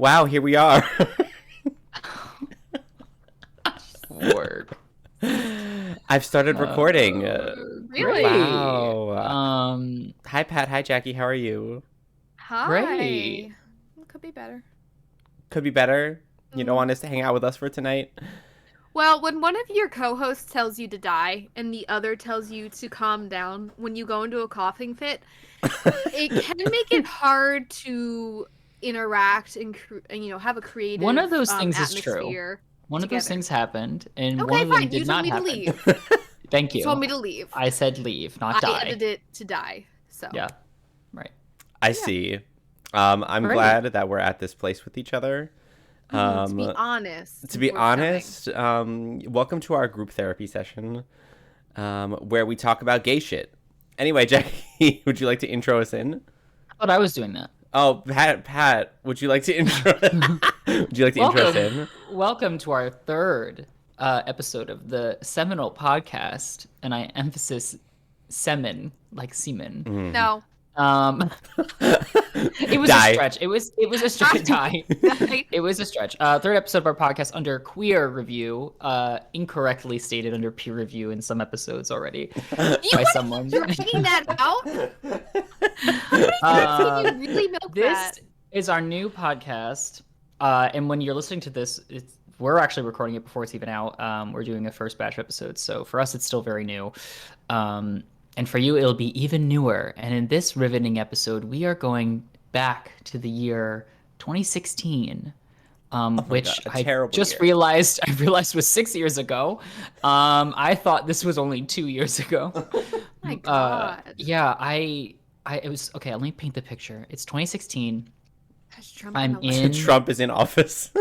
Wow, here we are. Lord. I've started recording. Really? Wow. Hi, Pat. Hi, Jackie. How are you? Hi. Great. Could be better. Could be better. You don't want us to hang out with us for tonight? Well, when one of your co-hosts tells you to die and the other tells you to calm down when you go into a coughing fit, it can make it hard to interact and have a creative One of those things is true. atmosphere. One of those things happened, and Okay, one of them fine. did You not told me to happen. leave. Thank You you. told me to leave. I said leave, not die. I edited it to die. So Yeah, right. I see. I'm Great. glad that we're at this place with each other. to be honest. To be we're honest, welcome to our group therapy session, where we talk about gay shit. Anyway, Jackie, would you like to intro us in? I thought I was doing that. Oh, Pat, would you like to intro? Would you like to intro us in? Welcome to our third episode of the seminal podcast, and I emphasis semen, like semen. Mm-hmm. No. It was Die. a stretch. It was a stretch. Die. It was a stretch. Third episode of our podcast under queer review, incorrectly stated under peer review in some episodes already by someone. Dragging that out? You really milk This that? is our new podcast, and when you're listening to this, we're actually recording it before it's even out. We're doing a first batch of episodes, so for us, it's still very new. And for you, it'll be even newer. And in this riveting episode, we are going back to the year 2016, which God, I just year. realized was 6 years ago. I thought this was only 2 years ago. My God. Yeah, it was okay. Let me paint the picture. It's 2016. Has Trump I'm been elected? in. Trump is in office.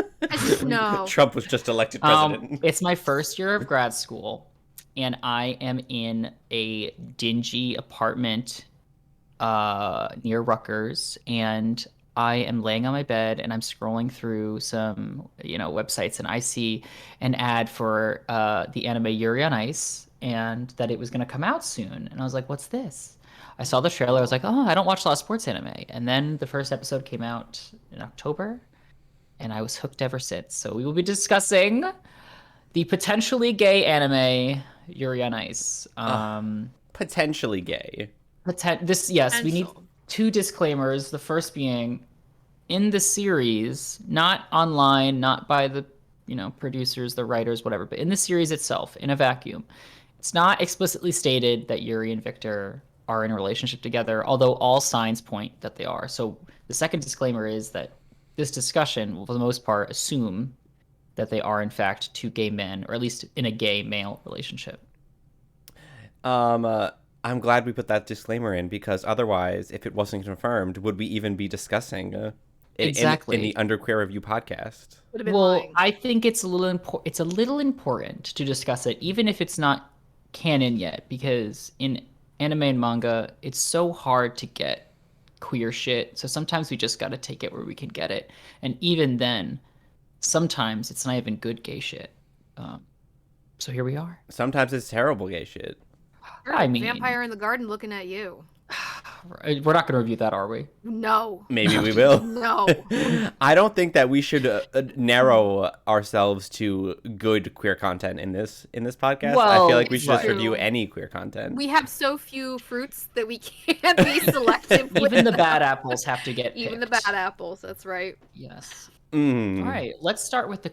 No. Trump was just elected president. It's my first year of grad school, and I am in a dingy apartment near Rutgers, and I am laying on my bed and I'm scrolling through some websites, and I see an ad for the anime Yuri on Ice, and that it was going to come out soon. And I was like, what's this? I saw the trailer. I was like, oh, I don't watch a lot of sports anime. And then the first episode came out in October, and I was hooked ever since. So we will be discussing the potentially gay anime Yuri on Ice. Potentially gay. We need two disclaimers. The first being, in the series, not online, not by the producers, the writers, whatever, but in the series itself, in a vacuum, it's not explicitly stated that Yuri and Victor are in a relationship together, although all signs point that they are. So the second disclaimer is that this discussion will, for the most part, assume that they are in fact two gay men, or at least in a gay male relationship. I'm glad we put that disclaimer in, because otherwise, if it wasn't confirmed, would we even be discussing exactly in the Under Queer Review podcast? Well, I think it's a little important to discuss it, even if it's not canon yet, because in anime and manga, it's so hard to get queer shit. So sometimes we just got to take it where we can get it, and even then, sometimes it's not even good gay shit. So here we are. Sometimes it's terrible gay shit. I mean, Vampire in the Garden looking at you. We're not going to review that, are we? No. Maybe we will. No. I don't think that we should narrow ourselves to good queer content in this podcast. Well, I feel like we should just true. review any queer content. We have so few fruits that we can't be selective with. Even the bad apples have to get Even the picked. bad apples, that's right. Yes. All Mm. right, let's start with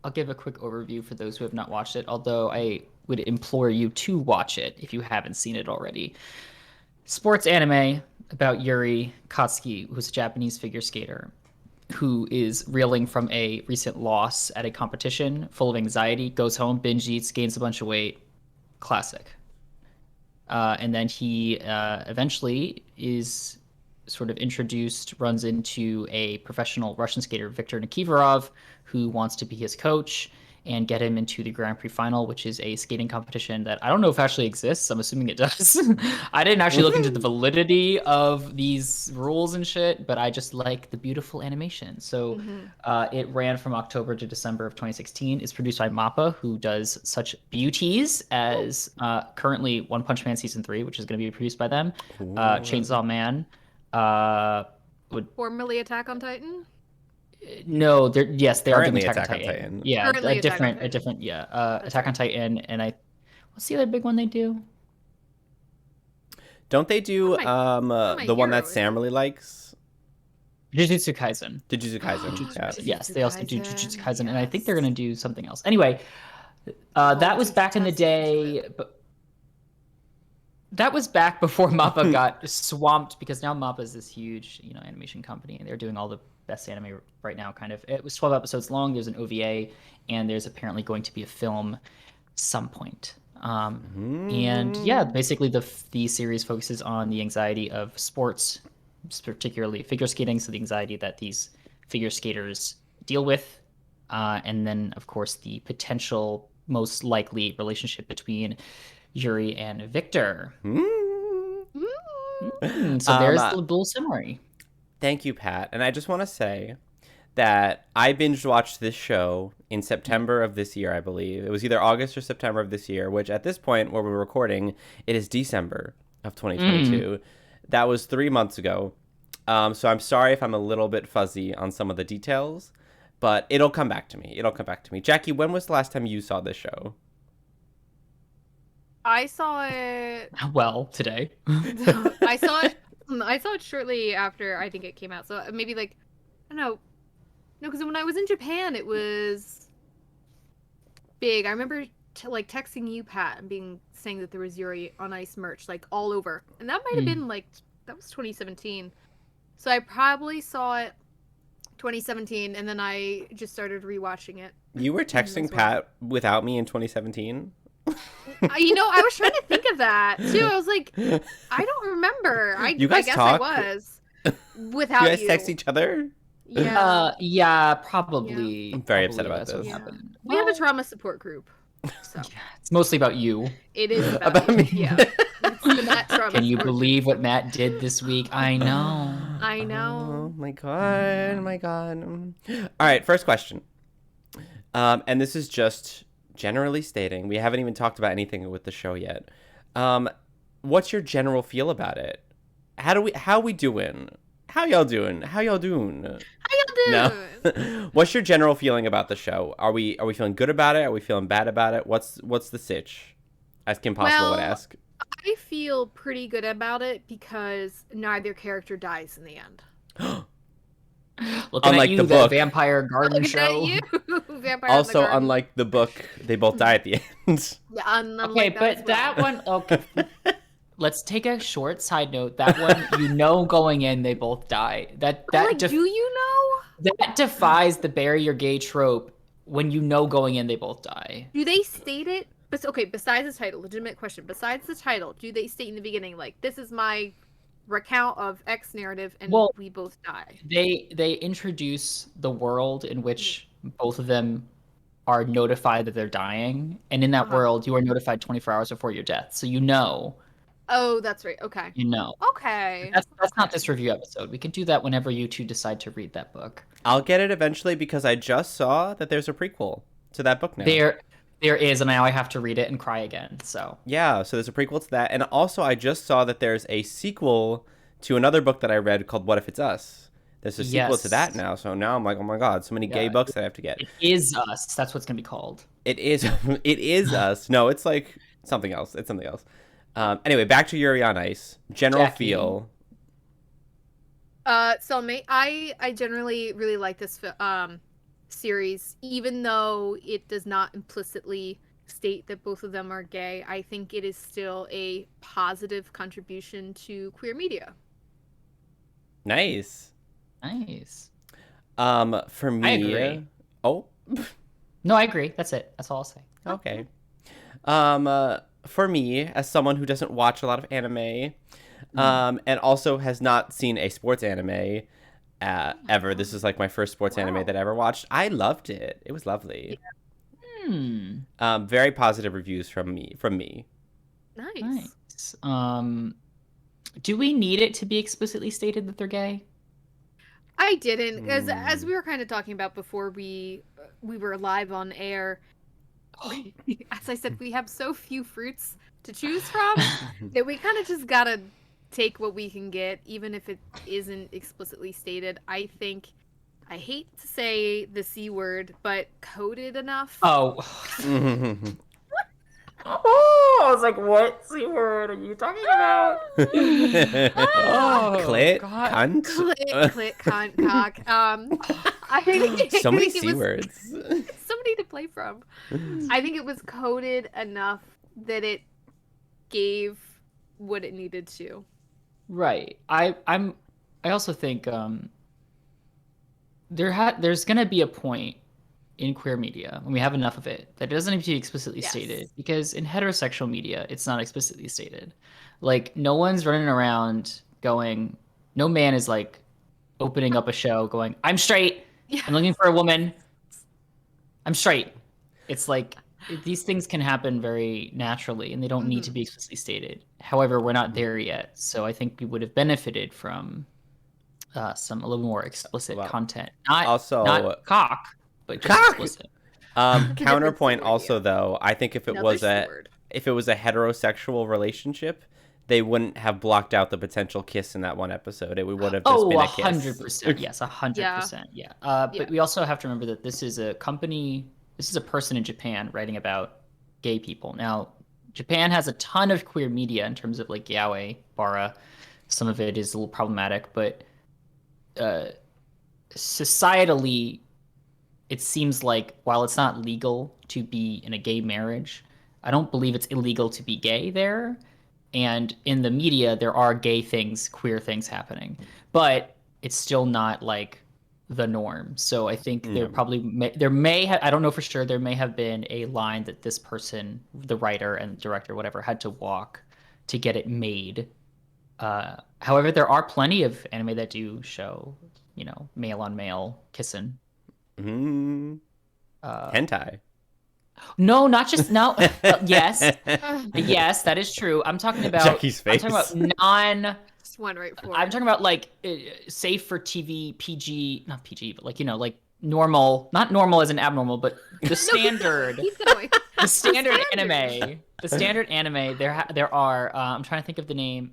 I'll give a quick overview for those who have not watched it, although I would implore you to watch it if you haven't seen it already. Sports anime about Yuri Katsuki, who's a Japanese figure skater who is reeling from a recent loss at a competition, full of anxiety, goes home, binge eats, gains a bunch of weight. Classic. And then he eventually is sort of introduced, runs into a professional Russian skater, Viktor Nikiforov, who wants to be his coach and get him into the Grand Prix final, which is a skating competition that I don't know if actually exists. I'm assuming it does. I didn't actually look into the validity of these rules and shit, but I just like the beautiful animation. So it ran from October to December of 2016. It's produced by MAPPA, who does such beauties as currently One Punch Man Season 3, which is going to be produced by them, Chainsaw Man, Formerly Attack on Titan? No, they are doing Currently Attack on Attack on Titan. Titan. Yeah, Currently Attack on a Titan. different, yeah. That's Attack on right. Titan, and what's the other big one they do? Don't they do My the one hero, that Sam really likes? Jujutsu Kaisen. Jujutsu Kaisen. Jujutsu Yeah. Kaisen. Yes, they also do Jujutsu Kaisen, Kaisen, and I think they're yes. gonna do something else. Anyway, Oh, that was back in the Jujutsu Kaisen. day, but that was back before Mappa got swamped because now Mappa is this huge, animation company, and they're doing all the best anime right now. Kind of, it was 12 episodes long. There's an OVA, and there's apparently going to be a film some point. And yeah, basically the series focuses on the anxiety of sports, particularly figure skating. So the anxiety that these figure skaters deal with, and then of course the potential most likely relationship between Yuri and Victor. So there's the little summary. Thank you, Pat. And I just want to say that I binge watched this show in September of this year, I believe. It was either August or September of this year, which at this point where we're recording, it is December of 2022. That was 3 months ago. So I'm sorry if I'm a little bit fuzzy on some of the details, but it'll come back to me. Jackie, when was the last time you saw this show? I saw it. Well, today. I saw it. I saw it shortly after I think it came out. So maybe I don't know. No, because when I was in Japan, it was big. I remember texting you, Pat, and saying that there was Yuri on Ice merch all over, and that might have been that was 2017. So I probably saw it 2017, and then I just started rewatching it. You were texting Pat without me in 2017? I was trying to think of that too. I was like, I don't remember. You guys I guess talk? I was without you guys text each other? Yeah. Yeah, probably. Yeah. I'm very upset about this. We have a trauma support group. So it's mostly about you. It is about me. Yeah. It's the Matt trauma Can you support believe what Matt did this week? I know. Oh my god. All right, first question. And this is just generally stating, we haven't even talked about anything with the show yet. What's your general feel about it? How we doing? How y'all doing? No. What's your general feeling about the show? Are we feeling good about it? Are we feeling bad about it? What's the sitch? As Kim Possible would ask. I feel pretty good about it because neither character dies in the end. Looking unlike at you, the that book. Vampire Garden Looking show. At you. Vampire Also, the Garden. unlike the book, they both die at the end. Yeah, okay, but that one. Okay, let's take a short side note. That one, going in, they both die. That do you know? That defies the bury your gay trope. When going in, they both die. Do they state it? But okay, besides the title, legitimate question. Besides the title, do they state in the beginning this is my recount of X narrative and we both die? They introduce the world in which both of them are notified that they're dying, and in that world you are notified 24 hours before your death, so Oh, that's right. Okay. Okay. That's not this review episode. We can do that whenever you two decide to read that book. I'll get it eventually because I just saw that there's a prequel to that book now. There is, and now I have to read it and cry again. So yeah, so there's a prequel to that, and also I just saw that there's a sequel to another book that I read called What If It's Us. There's a sequel to that now, so now I'm like, oh my god, so many gay books that I have to get. It Is Us. That's what's gonna be called. It is Us. No, it's like something else. It's something else. Anyway, back to Yuri on Ice. General feel. Cellmate, I generally really like this series, even though it does not implicitly state that both of them are gay. I think it is still a positive contribution to queer media. Nice. For me, I agree. Oh. No, I agree. That's it. That's all I'll say. Okay. For me, as someone who doesn't watch a lot of anime, and also has not seen a sports anime ever, this is my first sports anime that I ever watched. I loved it. It was lovely. Very positive reviews from me. Nice. Do we need it to be explicitly stated that they're gay? I didn't, because as we were kind of talking about before we were live on air, as I said, we have so few fruits to choose from that we kind of just gotta take what we can get, even if it isn't explicitly stated. I think I hate to say the C word, but coded enough. Oh. Oh, I was like, what C word are you talking about? Oh, Clit, God. cunt. Clit, cunt, cock. I think So many I think C words. somebody to play from. I think it was coded enough that it gave what it needed to. Right. I also think there's gonna be a point in queer media when we have enough of it that it doesn't need to be explicitly stated, because in heterosexual media it's not explicitly stated. Like, no one's running around going, no man is like opening up a show going, I'm straight, I'm looking for a woman, I'm straight. It's like, these things can happen very naturally and they don't need to be explicitly stated. However, we're not there yet, so I think we would have benefited from a little more explicit content. Not cock, but just explicit. Counterpoint also, though, I think if it was a heterosexual relationship, they wouldn't have blocked out the potential kiss in that one episode. It would have just been a kiss. 100%. Yes, 100%. Yeah. But we also have to remember that this is a person in Japan writing about gay people. Now, Japan has a ton of queer media in terms of like yaoi, bara. Some of it is a little problematic, but societally, it seems like while it's not legal to be in a gay marriage, I don't believe it's illegal to be gay there. And in the media, there are gay things, queer things happening, but it's still not like the norm. So I think there may have, I don't know for sure, there may have been a line that this person, the writer and director, whatever, had to walk to get it made. However, there are plenty of anime that do show, male on male kissing. Hentai. No, not just no. Yes, yes, that is true. I'm talking about Jackie's face. I'm talking about Just one right forward. I'm talking about like safe for TV, PG, not PG, but like like normal, not normal as an abnormal, but the standard. Keep going. The standard anime. The standard anime. There are. I'm trying to think of the name.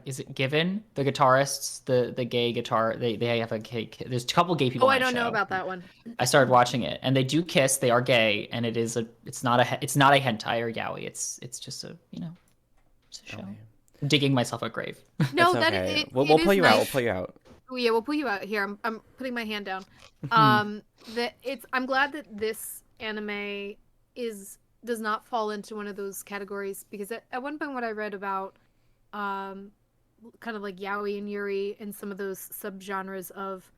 Is it Given? The guitarists, the gay guitar. They have a gay. There's a couple gay people. Oh, I don't know about that one. I started watching it, and they do kiss. They are gay, and it's not a hentai or yaoi. It's just a it's a show. Okay. I'm digging myself a grave. No, that's that okay. We'll pull you out. We'll pull you out. Oh, yeah, we'll pull you out here. I'm putting my hand down. I'm glad that this anime does not fall into one of those categories, because at one point what I read about kind of like yaoi and yuri and some of those subgenres of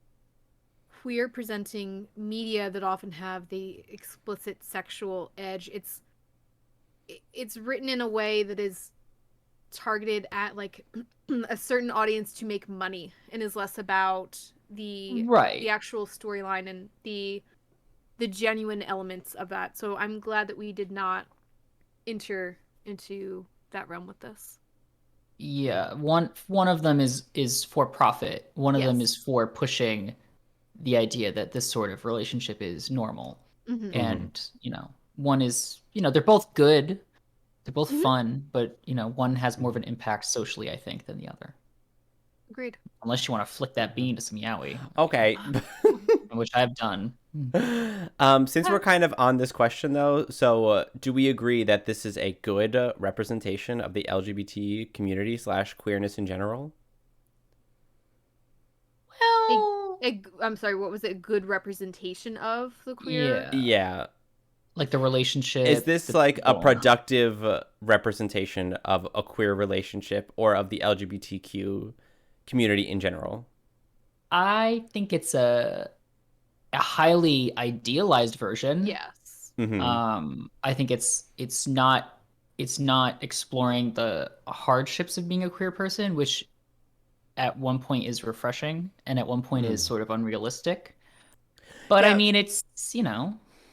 queer presenting media that often have the explicit sexual edge, it's written in a way that is targeted at like a certain audience to make money and is less about the actual storyline and the genuine elements of that. So I'm glad that we did not enter into that realm with this. Yeah, one of them is for profit. One of them is for pushing the idea that this sort of relationship is normal. And one is they're both good, they're both fun, but one has more of an impact socially, I think, than the other. Agreed. Unless you want to flick that bean to some yaoi. Okay. Which I've done. Since we're kind of on this question, though, so do we agree that this is a good representation of the LGBT community / queerness in general? Well, I'm sorry, what was it? A good representation of the queer? Yeah. Like the relationship. Is this like a productive representation of a queer relationship or of the LGBTQ community in general? I think it's a highly idealized version. Yes. I think it's not exploring the hardships of being a queer person, which at one point is refreshing and at one point is sort of unrealistic. But I mean, it's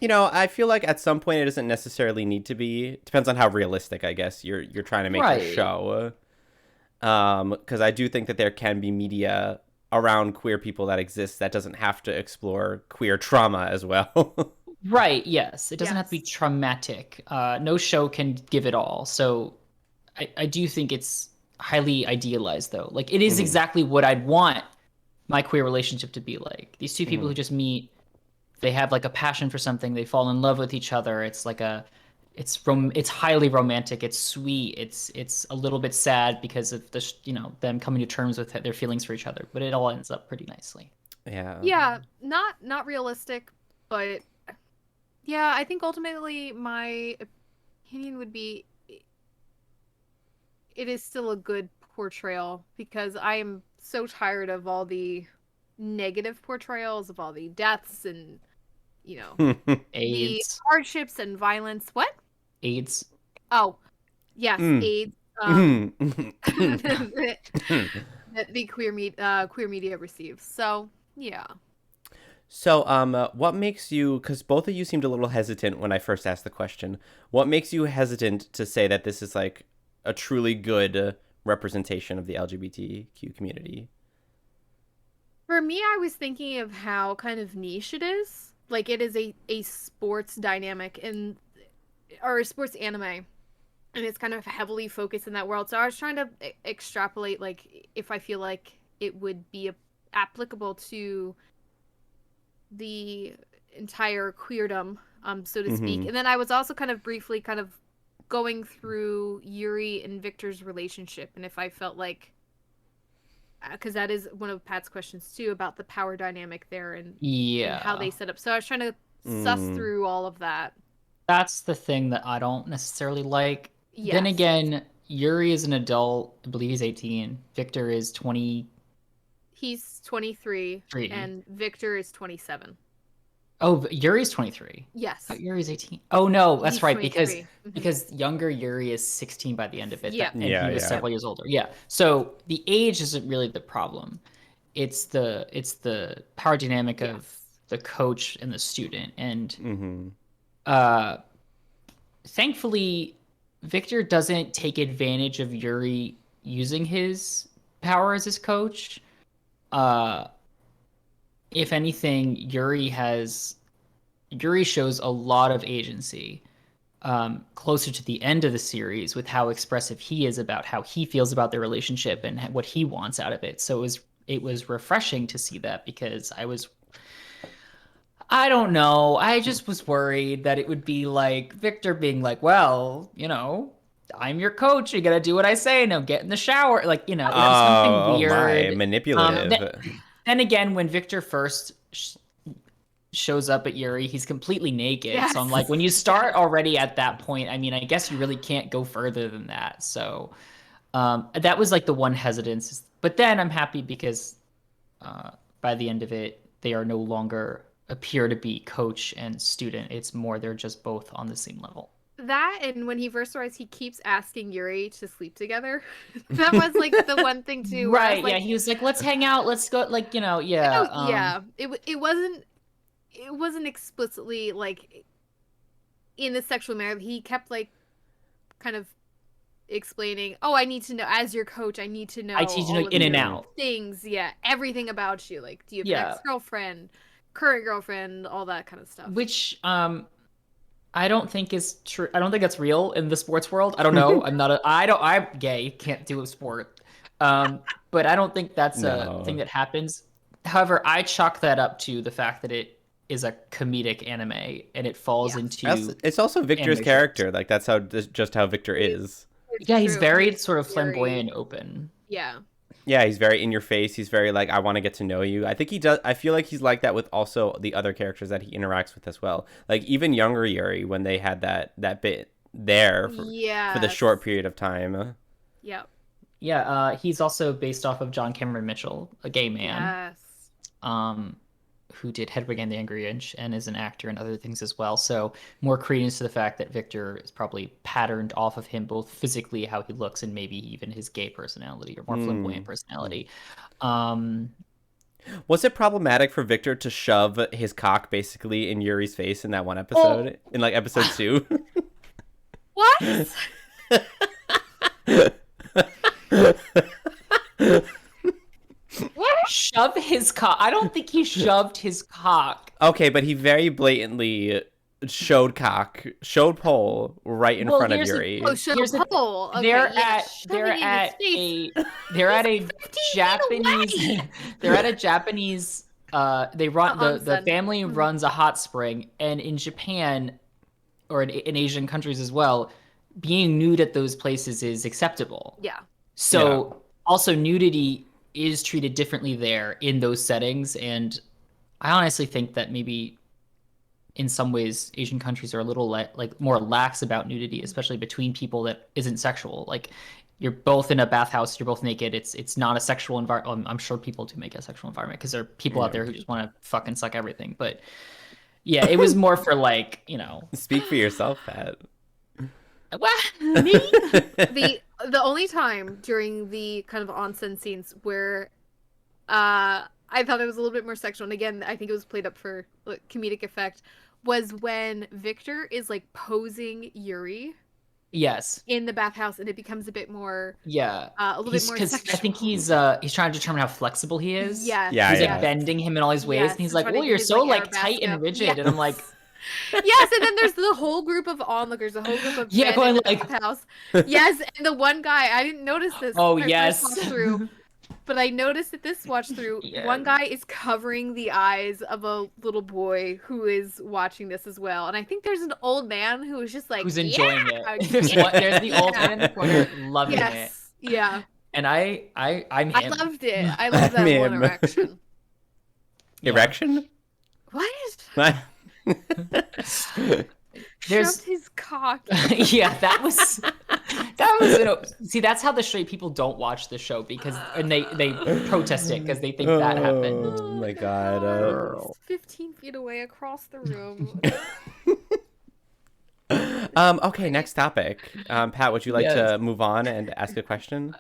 I feel like at some point it doesn't necessarily need to be. It depends on how realistic, I guess, you're trying to make the show. Because I do think that there can be media around queer people that exists that doesn't have to explore queer trauma as well. Right, yes. It doesn't have to be traumatic. No show can give it all. So I do think it's highly idealized, though. Like, it is exactly what I'd want my queer relationship to be like. These two people who just meet, they have like a passion for something, they fall in love with each other. It's like it's highly romantic, it's sweet, it's a little bit sad because of the them coming to terms with their feelings for each other, but it all ends up pretty nicely. Yeah, not realistic, but yeah, I think ultimately my opinion would be it is still a good portrayal because I am so tired of all the negative portrayals of all the deaths and the AIDS. hardships and violence. What? AIDS. Oh, yes, AIDS. That the queer media receives. So yeah. So, what makes you, because both of you seemed a little hesitant when I first asked the question, what makes you hesitant to say that this is like a truly good representation of the LGBTQ community? For me, I was thinking of how kind of niche it is. Like it is a sports dynamic or a sports anime, and it's kind of heavily focused in that world. So I was trying to extrapolate like if I feel like it would be applicable to the entire queerdom, so to speak. And then I was also kind of briefly kind of going through Yuri and Victor's relationship, and if I felt like, because that is one of Pat's questions too about the power dynamic there and how they set up. So I was trying to suss through all of that. That's the thing that I don't necessarily like. Yes. Then again, Yuri is an adult. I believe he's 18. Victor is 20. He's 23, and Victor is 27. Oh, Yuri's 23. Yes. Oh, Yuri's 18. Oh no, that's He's right 23. because younger Yuri is 16 by the end of it. Yeah. And he was several years older. Yeah. So the age isn't really the problem. It's the power dynamic of the coach and the student. And thankfully Victor doesn't take advantage of Yuri using his power as his coach. If anything, Yuri shows a lot of agency closer to the end of the series with how expressive he is about how he feels about their relationship and what he wants out of it. So it was refreshing to see that because I don't know. I just was worried that it would be like Victor being like, well, I'm your coach. You got to do what I say. Now get in the shower. Like, it was something weird. My, manipulative. Then again, when Victor first shows up at Yuri, he's completely naked. Yes. So I'm like, when you start already at that point, I mean, I guess you really can't go further than that. So that was like the one hesitance. But then I'm happy because by the end of it, they are no longer appear to be coach and student. It's more they're just both on the same level. That, and when he first arrives, he keeps asking Yuri to sleep together. That was like the one thing too. Right? Like, yeah, he was like, "Let's hang out. Let's go." Like, yeah. It wasn't explicitly like in the sexual manner. He kept like kind of explaining, "Oh, I need to know as your coach. I need to know. I teach you know in and out things. Yeah, everything about you. Like, do you have an ex-girlfriend, current girlfriend, all that kind of stuff." Which I don't think is true. I don't think that's real in the sports world. I don't know. I'm gay. Can't do a sport. But I don't think that's a thing that happens. However, I chalk that up to the fact that it is a comedic anime and it falls into. It's also Victor's character. Like that's just how Victor is. Yeah, he's very sort of flamboyant and open. Yeah. Yeah, he's very in your face. He's very like, I want to get to know you. I think he does. I feel like he's like that with also the other characters that he interacts with as well. Like even younger Yuri, when they had that bit there for the short period of time. Yep. Yeah, he's also based off of John Cameron Mitchell, a gay man. Yes. Who did Hedwig and the Angry Inch and is an actor and other things as well. So more credence to the fact that Victor is probably patterned off of him, both physically, how he looks, and maybe even his gay personality or more flamboyant personality. Was it problematic for Victor to shove his cock basically in Yuri's face in that one episode? In like episode 2? What? What? Shove his cock? I don't think he shoved his cock. Okay, but he very blatantly showed pole right in front of Yuri. Oh, show pole. Okay, they're yeah, they're at a 15 Japanese feet away. they're at a Japanese they run the Onsen. family runs a hot spring, and in Japan or in Asian countries as well, being nude at those places is acceptable. Yeah. So also nudity is treated differently there in those settings, and I honestly think that maybe in some ways Asian countries are a little like more lax about nudity, especially between people that isn't sexual. Like you're both in a bathhouse, you're both naked. It's not a sexual environment. I'm sure people do make a sexual environment because there are people out there who just want to fucking suck everything. But yeah, it was more for like, you know. Speak for yourself, Pat. What? Me? The only time during the kind of onsen scenes where I thought it was a little bit more sexual, and again, I think it was played up for like, comedic effect, was when Victor is like posing Yuri. Yes. In the bathhouse, and it becomes a bit more. Yeah. A little bit more sexual. I think he's trying to determine how flexible he is. Yes. Yeah. He's like bending him in all his ways, and he's like, "Oh, you're so like tight and rigid," and I'm like. Yes, and then there's the whole group of onlookers, the whole group of men going in the like bathhouse. Yes, and the one guy, I didn't notice this. Oh my yes. first watch through, but I noticed at this watch through, one guy is covering the eyes of a little boy who is watching this as well, and I think there's an old man who is just like who's enjoying it. There's the old man in the corner loving it. Yeah. And I'm him. I loved it. I love that one erection. Erection? What? There's his cock. Yeah, that was see, that's how the straight people don't watch the show because and they protest it because they think that happened. Oh my god. 15 feet away across the room. Okay, next topic. Pat, would you like to move on and ask a question?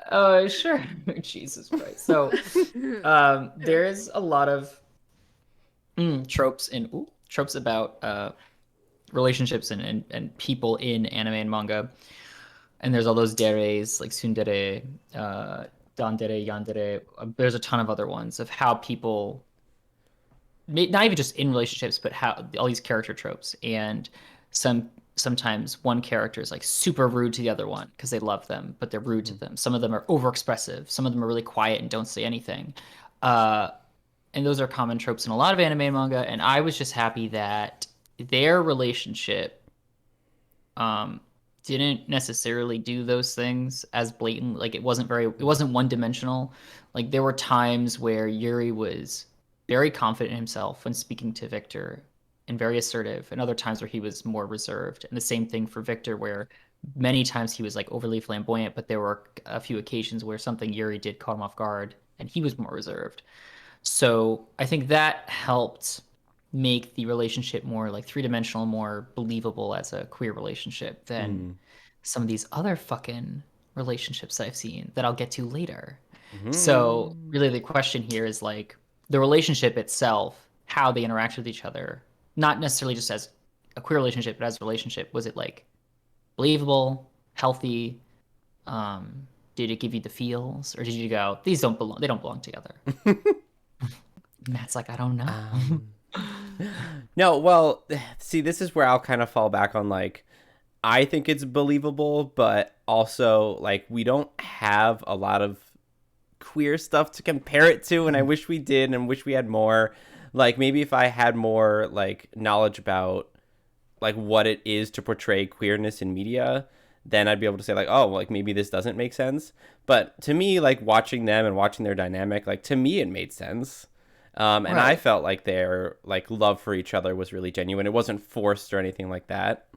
Sure. Jesus Christ. So there's a lot of tropes about relationships and people in anime and manga, and there's all those deres like tsundere, dandere, yandere. There's a ton of other ones of how people, not even just in relationships, but how all these character tropes. And sometimes one character is like super rude to the other one because they love them, but they're rude to them. Some of them are overexpressive. Some of them are really quiet and don't say anything. And those are common tropes in a lot of anime and manga. And I was just happy that their relationship didn't necessarily do those things as blatant. Like it wasn't one dimensional. Like there were times where Yuri was very confident in himself when speaking to Victor and very assertive, and other times where he was more reserved. And the same thing for Victor, where many times he was like overly flamboyant, but there were a few occasions where something Yuri did caught him off guard and he was more reserved. So I think that helped make the relationship more like three-dimensional, more believable as a queer relationship than some of these other fucking relationships I've seen that I'll get to later. So really the question here is like the relationship itself, how they interact with each other, not necessarily just as a queer relationship, but as a relationship. Was it like believable, healthy? Did it give you the feels, or did you go, these don't belong, they don't belong together? Matt's like, I don't know. No, well, see, this is where I'll kind of fall back on like, I think it's believable, but also like we don't have a lot of queer stuff to compare it to, and I wish we did and wish we had more. Like maybe if I had more like knowledge about like what it is to portray queerness in media, then I'd be able to say like, oh, like maybe this doesn't make sense. But to me, like watching them and watching their dynamic, like to me it made sense. And I felt like their like love for each other was really genuine. It wasn't forced or anything like that.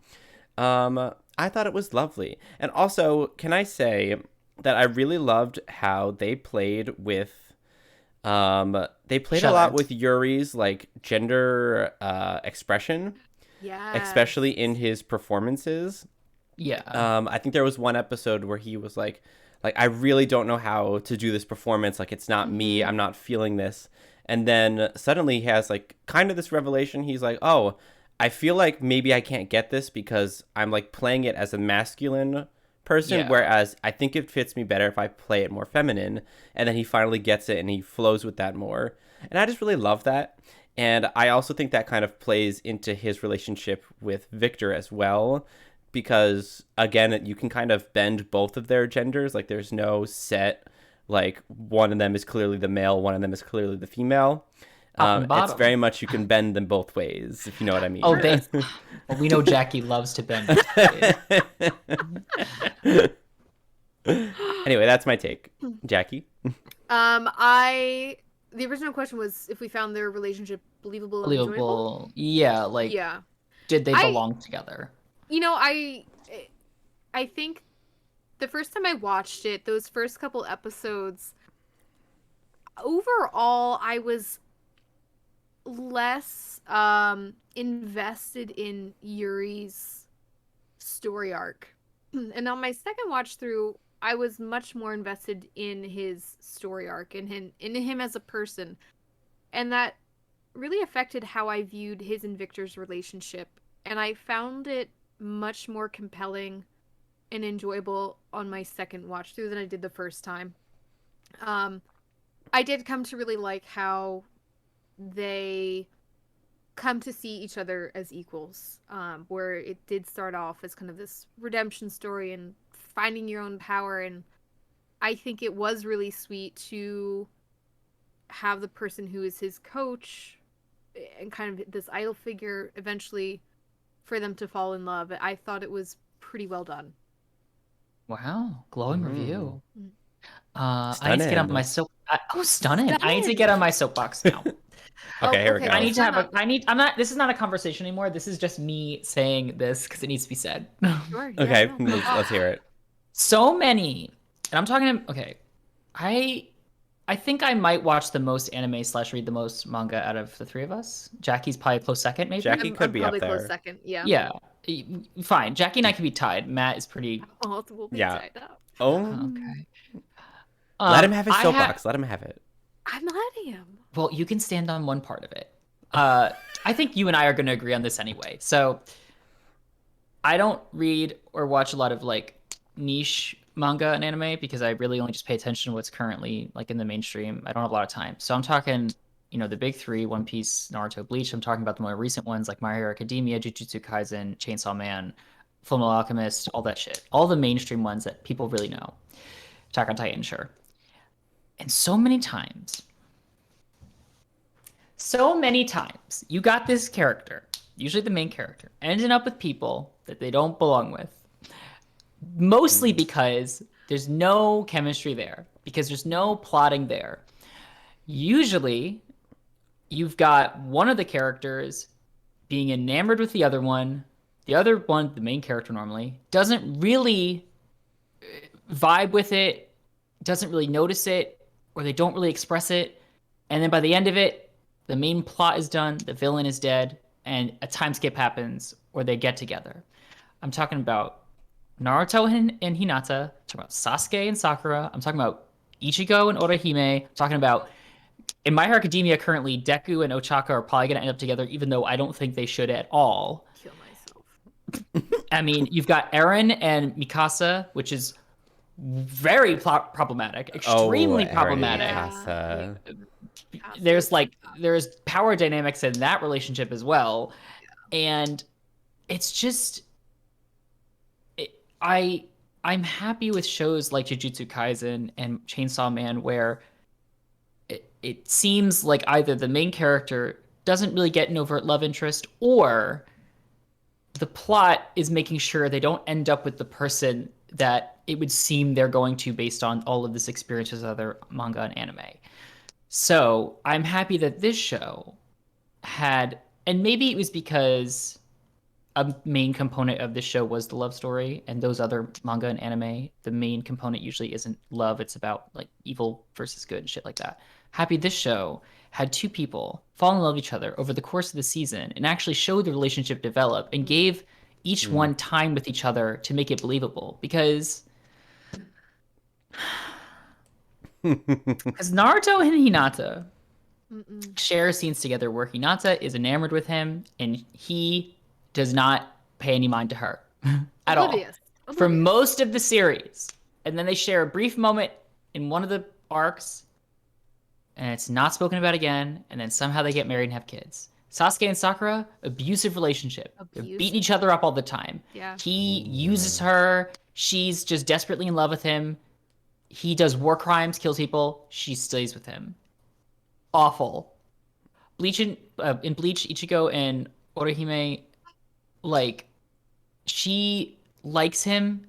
I thought it was lovely. And also, can I say that I really loved how they played with a lot with Yuri's like gender expression. Yeah. Especially in his performances. Yeah. I think there was one episode where he was like I really don't know how to do this performance. Like it's not me. I'm not feeling this. And then suddenly he has like kind of this revelation. He's like, oh, I feel like maybe I can't get this because I'm like playing it as a masculine person, whereas I think it fits me better if I play it more feminine. And then he finally gets it and he flows with that more. And I just really love that. And I also think that kind of plays into his relationship with Victor as well, because again, you can kind of bend both of their genders. Like there's no set, like one of them is clearly the male, one of them is clearly the female. Top and It's bottom. very much you can bend them both ways, if you know what I mean. Oh, well, we know Jackie loves to bend. Anyway, that's my take. Jackie? The original question was if we found their relationship believable and enjoyable. Believable. Yeah, like Yeah. did they belong together? You know, I think the first time I watched it, those first couple episodes, overall, I was less invested in Yuri's story arc. And on my second watch through, I was much more invested in his story arc and in him as a person. And that really affected how I viewed his and Victor's relationship. And I found it much more compelling and enjoyable on my second watch through than I did the first time. I did come to really like how they come to see each other as equals, where it did start off as kind of this redemption story and finding your own power. And I think it was really sweet to have the person who is his coach and kind of this idol figure eventually for them to fall in love. I thought it was pretty well done. Wow, glowing review. Stunning. I need to get on my stunning. I need to get on my soapbox now. Okay, here we go. I need to have I'm not, this is not a conversation anymore. This is just me saying this because it needs to be said. Sure, Okay, let's hear it. So many, and I'm talking, okay, I think I might watch the most anime / read the most manga out of the three of us. Jackie's probably a close second, maybe? Jackie could be up probably there. Close second, yeah. Yeah, fine. Jackie and I can be tied. Matt is pretty... Oh, we'll be Yeah. tied up. Oh, Okay. let him have his soapbox. Let him have it. I'm letting him. Well, you can stand on one part of it. I think you and I are going to agree on this anyway. So I don't read or watch a lot of like niche manga and anime because I really only just pay attention to what's currently like in the mainstream. I don't have a lot of time. So I'm talking, you know, the big three, One Piece, Naruto, Bleach. I'm talking about the more recent ones like My Hero Academia, Jujutsu Kaisen, Chainsaw Man, Fullmetal Alchemist, all that shit. All the mainstream ones that people really know. Attack on Titan, sure. And so many times, you got this character, usually the main character, ending up with people that they don't belong with. Mostly because there's no chemistry there, because there's no plotting there. Usually, you've got one of the characters being enamored with the other one. The other one, the main character normally, doesn't really vibe with it, doesn't really notice it, or they don't really express it. And then by the end of it, the main plot is done, the villain is dead, and a time skip happens, or they get together. I'm talking about Naruto and Hinata. I'm talking about Sasuke and Sakura. I'm talking about Ichigo and Orihime. I'm talking about, in My Hero Academia currently, Deku and Ochaka are probably going to end up together, even though I don't think they should at all. Kill myself. I mean, you've got Eren and Mikasa, which is very problematic, extremely problematic. Mikasa. There's power dynamics in that relationship as well, and it's just I'm happy with shows like Jujutsu Kaisen and Chainsaw Man where it seems like either the main character doesn't really get an overt love interest, or the plot is making sure they don't end up with the person that it would seem they're going to based on all of this experience with other manga and anime. So I'm happy that this show had, and maybe it was because a main component of this show was the love story, and those other manga and anime, the main component usually isn't love. It's about like evil versus good and shit like that. Happy this show had two people fall in love with each other over the course of the season and actually show the relationship develop and gave each one time with each other to make it believable. Because Naruto and Hinata share scenes together where Hinata is enamored with him and he does not pay any mind to her at all for most of the series. And then they share a brief moment in one of the arcs and it's not spoken about again, and then somehow they get married and have kids. Sasuke and Sakura, abusive relationship. They're beating each other up all the time. Yeah. He uses her. She's just desperately in love with him. He does war crimes, kills people. She stays with him. Awful. In Bleach, Ichigo and Orihime, like, she likes him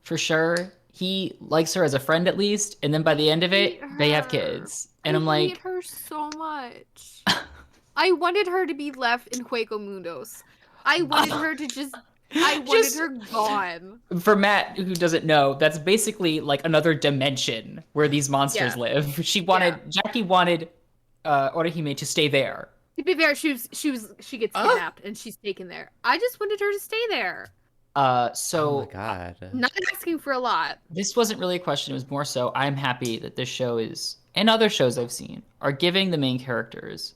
for sure. He likes her as a friend at least, and then by the end of it, they have kids. And I'm like, I hate her so much. I wanted her to be left in Hueco Mundos. I wanted her to just. I wanted her gone. For Matt, who doesn't know, that's basically like another dimension where these monsters live. Jackie wanted Orihime to stay there. To be fair, she gets kidnapped and she's taken there. I just wanted her to stay there. So oh my God. Not asking for a lot. This wasn't really a question. It was more so I'm happy that this show is, and other shows I've seen, are giving the main characters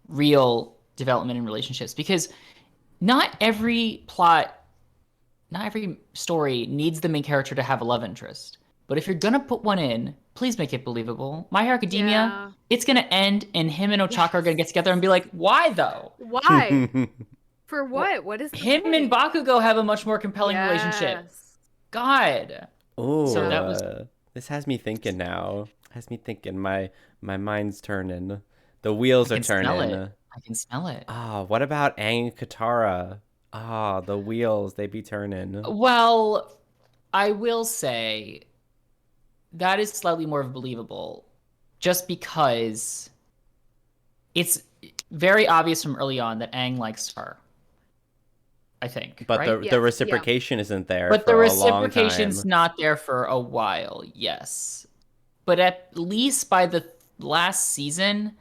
real development in relationships, because not every story needs the main character to have a love interest. But if you're gonna put one in, please make it believable. My Hero Academia, it's gonna end and him and Ochako are gonna get together and be like, why though? Why? For what? What is the him point? and Bakugo have a much more compelling relationship. God. Oh, so that was. This has me thinking now. Has me thinking. My mind's turning. The wheels are turning. I can smell it. Ah, what about Aang and Katara? Ah, the wheels, they be turning. Well, I will say that is slightly more believable, just because it's very obvious from early on that Aang likes her. I think. But right? the reciprocation isn't there. But for the a long reciprocation's time. not there for a while, yes. But at least by the last season,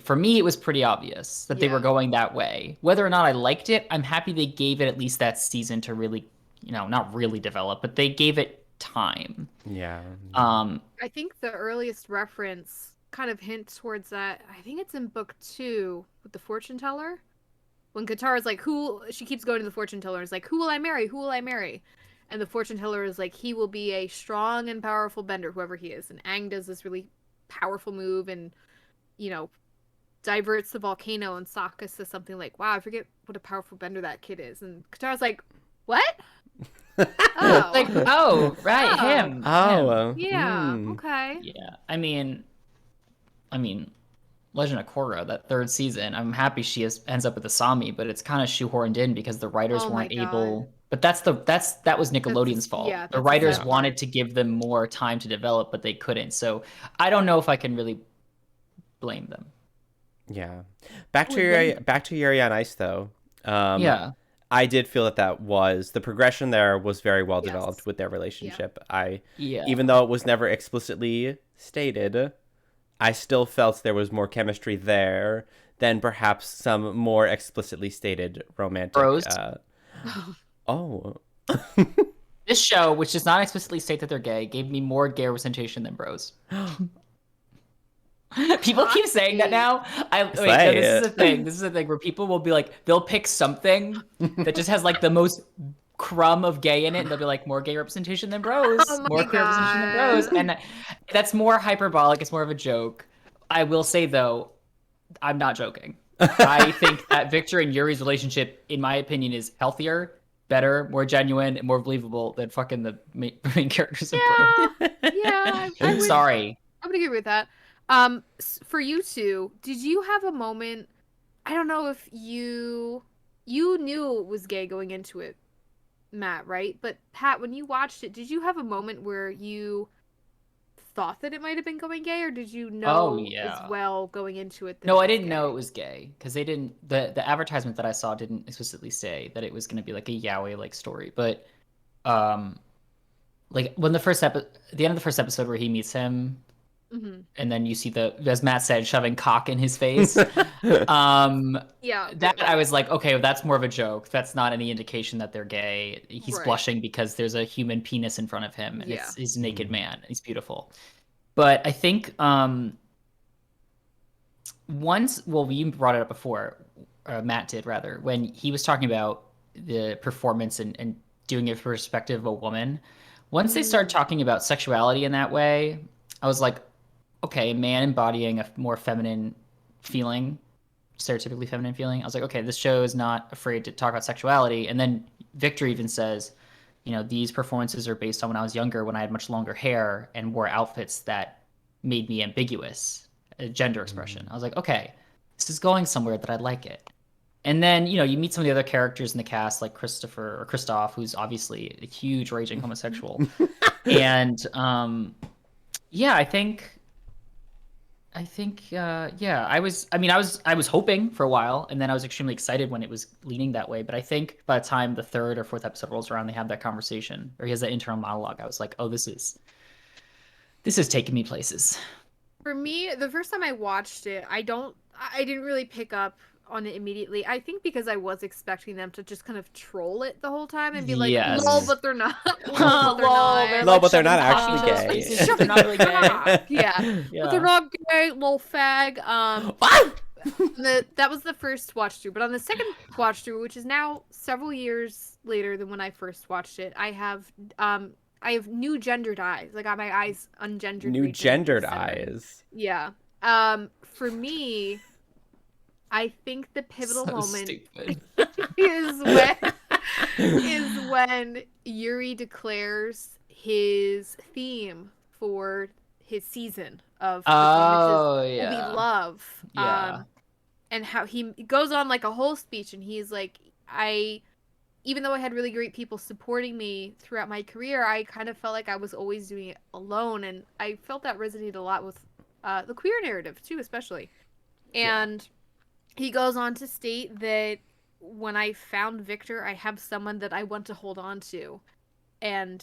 for me, it was pretty obvious that they were going that way. Whether or not I liked it, I'm happy they gave it at least that season to really, not really develop, but they gave it time. Yeah. I think the earliest reference kind of hints towards that. I think it's in book 2 with the fortune teller. When Katara's like, she keeps going to the fortune teller and is like, who will I marry? Who will I marry? And the fortune teller is like, he will be a strong and powerful bender, whoever he is. And Aang does this really powerful move and, diverts the volcano, and Sokka says something like, wow, I forget what a powerful bender that kid is. And Katara's like, what? Oh. Like, oh, right, him. Oh. Him. Yeah, okay. Yeah, I mean, Legend of Korra, that third season, I'm happy she ends up with Asami, but it's kind of shoehorned in because the writers weren't able. But that was Nickelodeon's fault. Yeah, the writers wanted to give them more time to develop, but they couldn't. So I don't know if I can really blame them. Yeah. Back to Yuri on Ice though. Yeah. I did feel that the progression there was very well developed with their relationship. Even though it was never explicitly stated, I still felt there was more chemistry there than perhaps some more explicitly stated romantic. Bros. Oh. This show, which does not explicitly state that they're gay, gave me more gay representation than Bros. People keep saying that now. This is the thing where people will be like, they'll pick something that just has like the most crumb of gay in it, and they'll be like, more gay representation than Bros, more queer representation than Bros, and that's more hyperbolic. It's more of a joke. I will say though, I'm not joking. I think that Victor and Yuri's relationship, in my opinion, is healthier, better, more genuine, and more believable than fucking the main characters of Bros. Yeah. Sorry. I would agree with that. For you two, did you have a moment? I don't know if you knew it was gay going into it, Matt, right? But Pat, when you watched it, did you have a moment where you thought that it might have been going gay, or did you know as well going into it? No, I didn't know it was gay because they didn't. The advertisement that I saw didn't explicitly say that it was going to be like a yaoi like story, but like when the end of the first episode where he meets him. Mm-hmm. And then you see as Matt said, shoving cock in his face. That I was like, okay, well, that's more of a joke. That's not any indication that they're gay. He's blushing because there's a human penis in front of him, and he's a naked man. He's beautiful. But I think you brought it up before, Matt did rather, when he was talking about the performance and doing it from the perspective of a woman. Once they started talking about sexuality in that way, I was like, okay, a man embodying a more feminine feeling, stereotypically feminine feeling. I was like, okay, this show is not afraid to talk about sexuality. And then Victor even says, these performances are based on when I was younger, when I had much longer hair and wore outfits that made me ambiguous, a gender expression. I was like, okay, this is going somewhere that I like it. And then, you meet some of the other characters in the cast, like Christoph, who's obviously a huge raging homosexual. And yeah, I think yeah, I was hoping for a while, and then I was extremely excited when it was leaning that way. But I think by the time the third or fourth episode rolls around, they have that conversation, or he has that internal monologue. I was like, oh, this is taking me places. For me, the first time I watched it, I didn't really pick up on it immediately. I think because I was expecting them to just kind of troll it the whole time and be like, Yes. lol, but they're not. Lol, but they're not. No, but they're not actually gay. They're not really gay. Yeah. But they're not gay, lol fag. What? That was the first watch through, but on the second watch through, which is now several years later than when I first watched it, I have new gendered eyes. Like, I got my eyes ungendered. New gendered eyes. Yeah. For me, I think the pivotal moment is when Yuri declares his theme for his season of performances we love. Yeah. And how he goes on like a whole speech, and he's like, even though I had really great people supporting me throughout my career, I kind of felt like I was always doing it alone, and I felt that resonated a lot with the queer narrative too, especially. And he goes on to state that when I found Victor, I have someone that I want to hold on to. And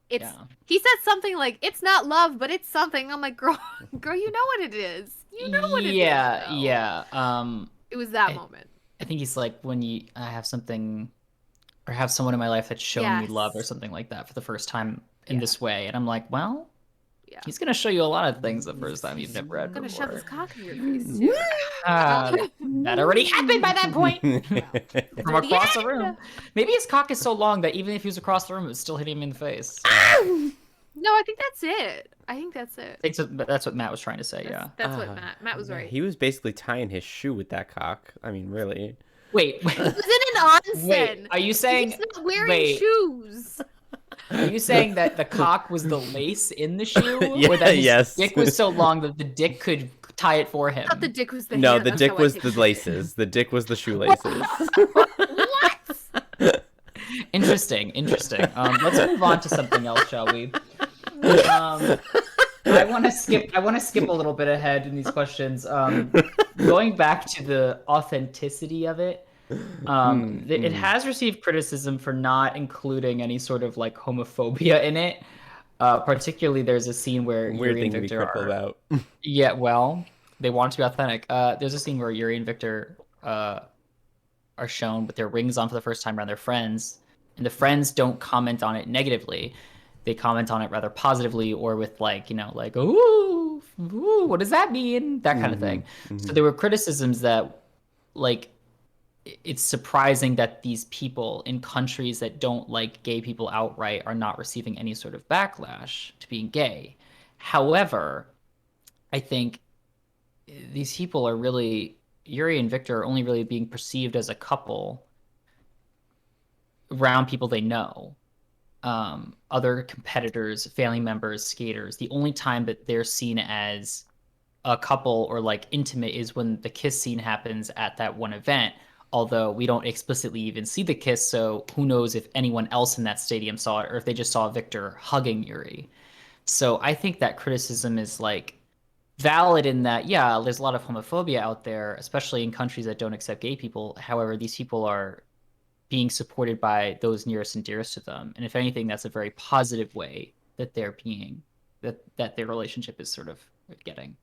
he said something like, it's not love, but it's something. I'm like, girl, you know what it is. You know what it is. Yeah. It was that moment. I think he's like, when I have something, or have someone in my life that's shown me love or something like that for the first time in this way. And I'm like, well, he's going to show you a lot of things the first time you've never read before. He's going to shove his cock in your face, too. That already happened by that point. From across the room. Maybe his cock is so long that even if he was across the room, it would still hit him in the face. No, I think that's it. That's what Matt was trying to say, That's what Matt was right. He was basically tying his shoe with that cock. I mean, really. Wait. He was in an onsen. Wait, are you saying... He's not wearing shoes. Are you saying that the cock was the lace in the shoe? Yeah, or that his dick was so long that the dick could tie it for him? I thought the dick was the No, hand. the That's dick how I was take the it. laces. The dick was the shoelaces. What? Interesting. Let's move on to something else, shall we? I want to skip a little bit ahead in these questions. Going back to the authenticity of it. It has received criticism for not including any sort of like homophobia in it. Particularly, there's a scene where Weird Yuri and thing to be Victor critical about. Yeah, well, they want to be authentic. There's a scene where Yuri and Victor are shown with their rings on for the first time around their friends, and the friends don't comment on it negatively. They comment on it rather positively, or with like, ooh, what does that mean? That kind of thing. So there were criticisms that, like, it's surprising that these people in countries that don't like gay people outright are not receiving any sort of backlash to being gay. However, I think these people are really, Yuri and Victor are only really being perceived as a couple around people they know. Other competitors, family members, skaters. The only time that they're seen as a couple or like intimate is when the kiss scene happens at that one event. Although we don't explicitly even see the kiss, so who knows if anyone else in that stadium saw it or if they just saw Victor hugging Yuri. So I think that criticism is like valid in that, yeah, there's a lot of homophobia out there, especially in countries that don't accept gay people. However, these people are being supported by those nearest and dearest to them. And if anything, that's a very positive way that they're being, that their relationship is sort of getting.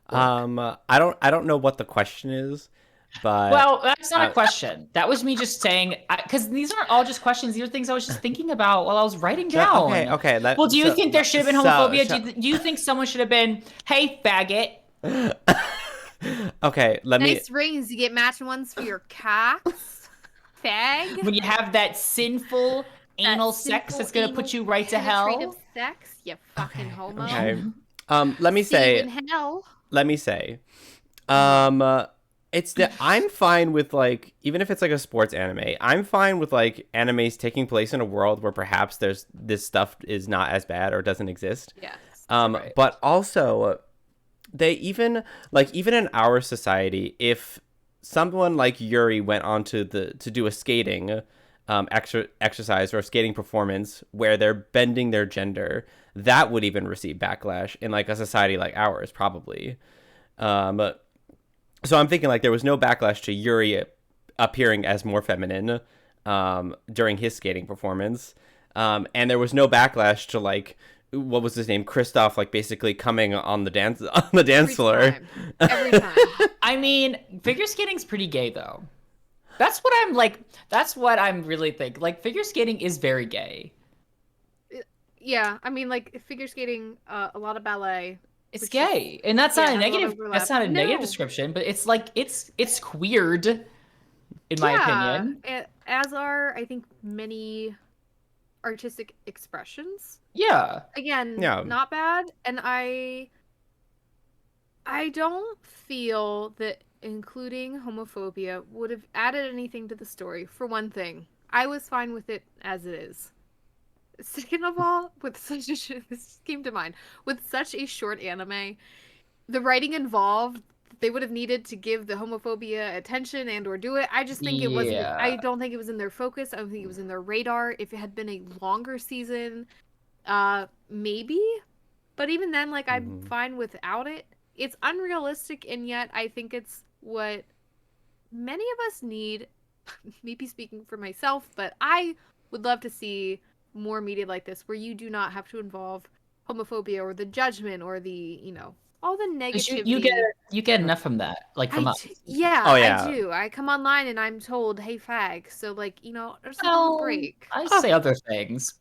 I don't know what the question is, but well, that's not a question. That was me just saying, because these aren't all just questions. These are things I was just thinking about while I was writing down. Okay. Well, do you think there should have been homophobia? Do you think someone should have been, hey, faggot? Okay, Nice rings. You get matching ones for your cocks. Fag. When you have that sinful anal That sex simple that's gonna anal put you right to penetrative hell. sex, you fucking homo. Okay. Let me See you say. in hell. Let me say. It's that I'm fine with like, even if it's like a sports anime, I'm fine with like animes taking place in a world where perhaps there's this stuff is not as bad or doesn't exist. Yes. Right. But also they even in our society, if someone like Yuri went on to do a skating exercise or a skating performance where they're bending their gender, that would even receive backlash in like a society like ours, probably. So I'm thinking like there was no backlash to Yuri appearing as more feminine during his skating performance, and there was no backlash to like what was his name, Kristoff, like basically coming on the dance floor. Every time. I mean, figure skating's pretty gay though. That's what I'm really thinking. Like, figure skating is very gay. Yeah, I mean, like figure skating, a lot of ballet. It's gay, and that's not a negative. That's not a negative No. description, but it's like it's queered, in my opinion. As are, I think, many artistic expressions. Yeah. Again, Yeah. not bad, and I don't feel that including homophobia would have added anything to the story. For one thing, I was fine with it as it is. Second of all, this came to mind, with such a short anime, the writing involved, they would have needed to give the homophobia attention and or do it. I just think it wasn't. I don't think it was in their focus. I don't think it was in their radar. If it had been a longer season, maybe. But even then, like, I'm fine without it. It's unrealistic, and yet I think it's what many of us need. Maybe speaking for myself, but I would love to see more media like this where you do not have to involve homophobia or the judgment or the, all the negativity. You get enough from that, like from us. Yeah, Oh, yeah. I do. I come online and I'm told, "Hey, fag." So like, there's a break. I say other things.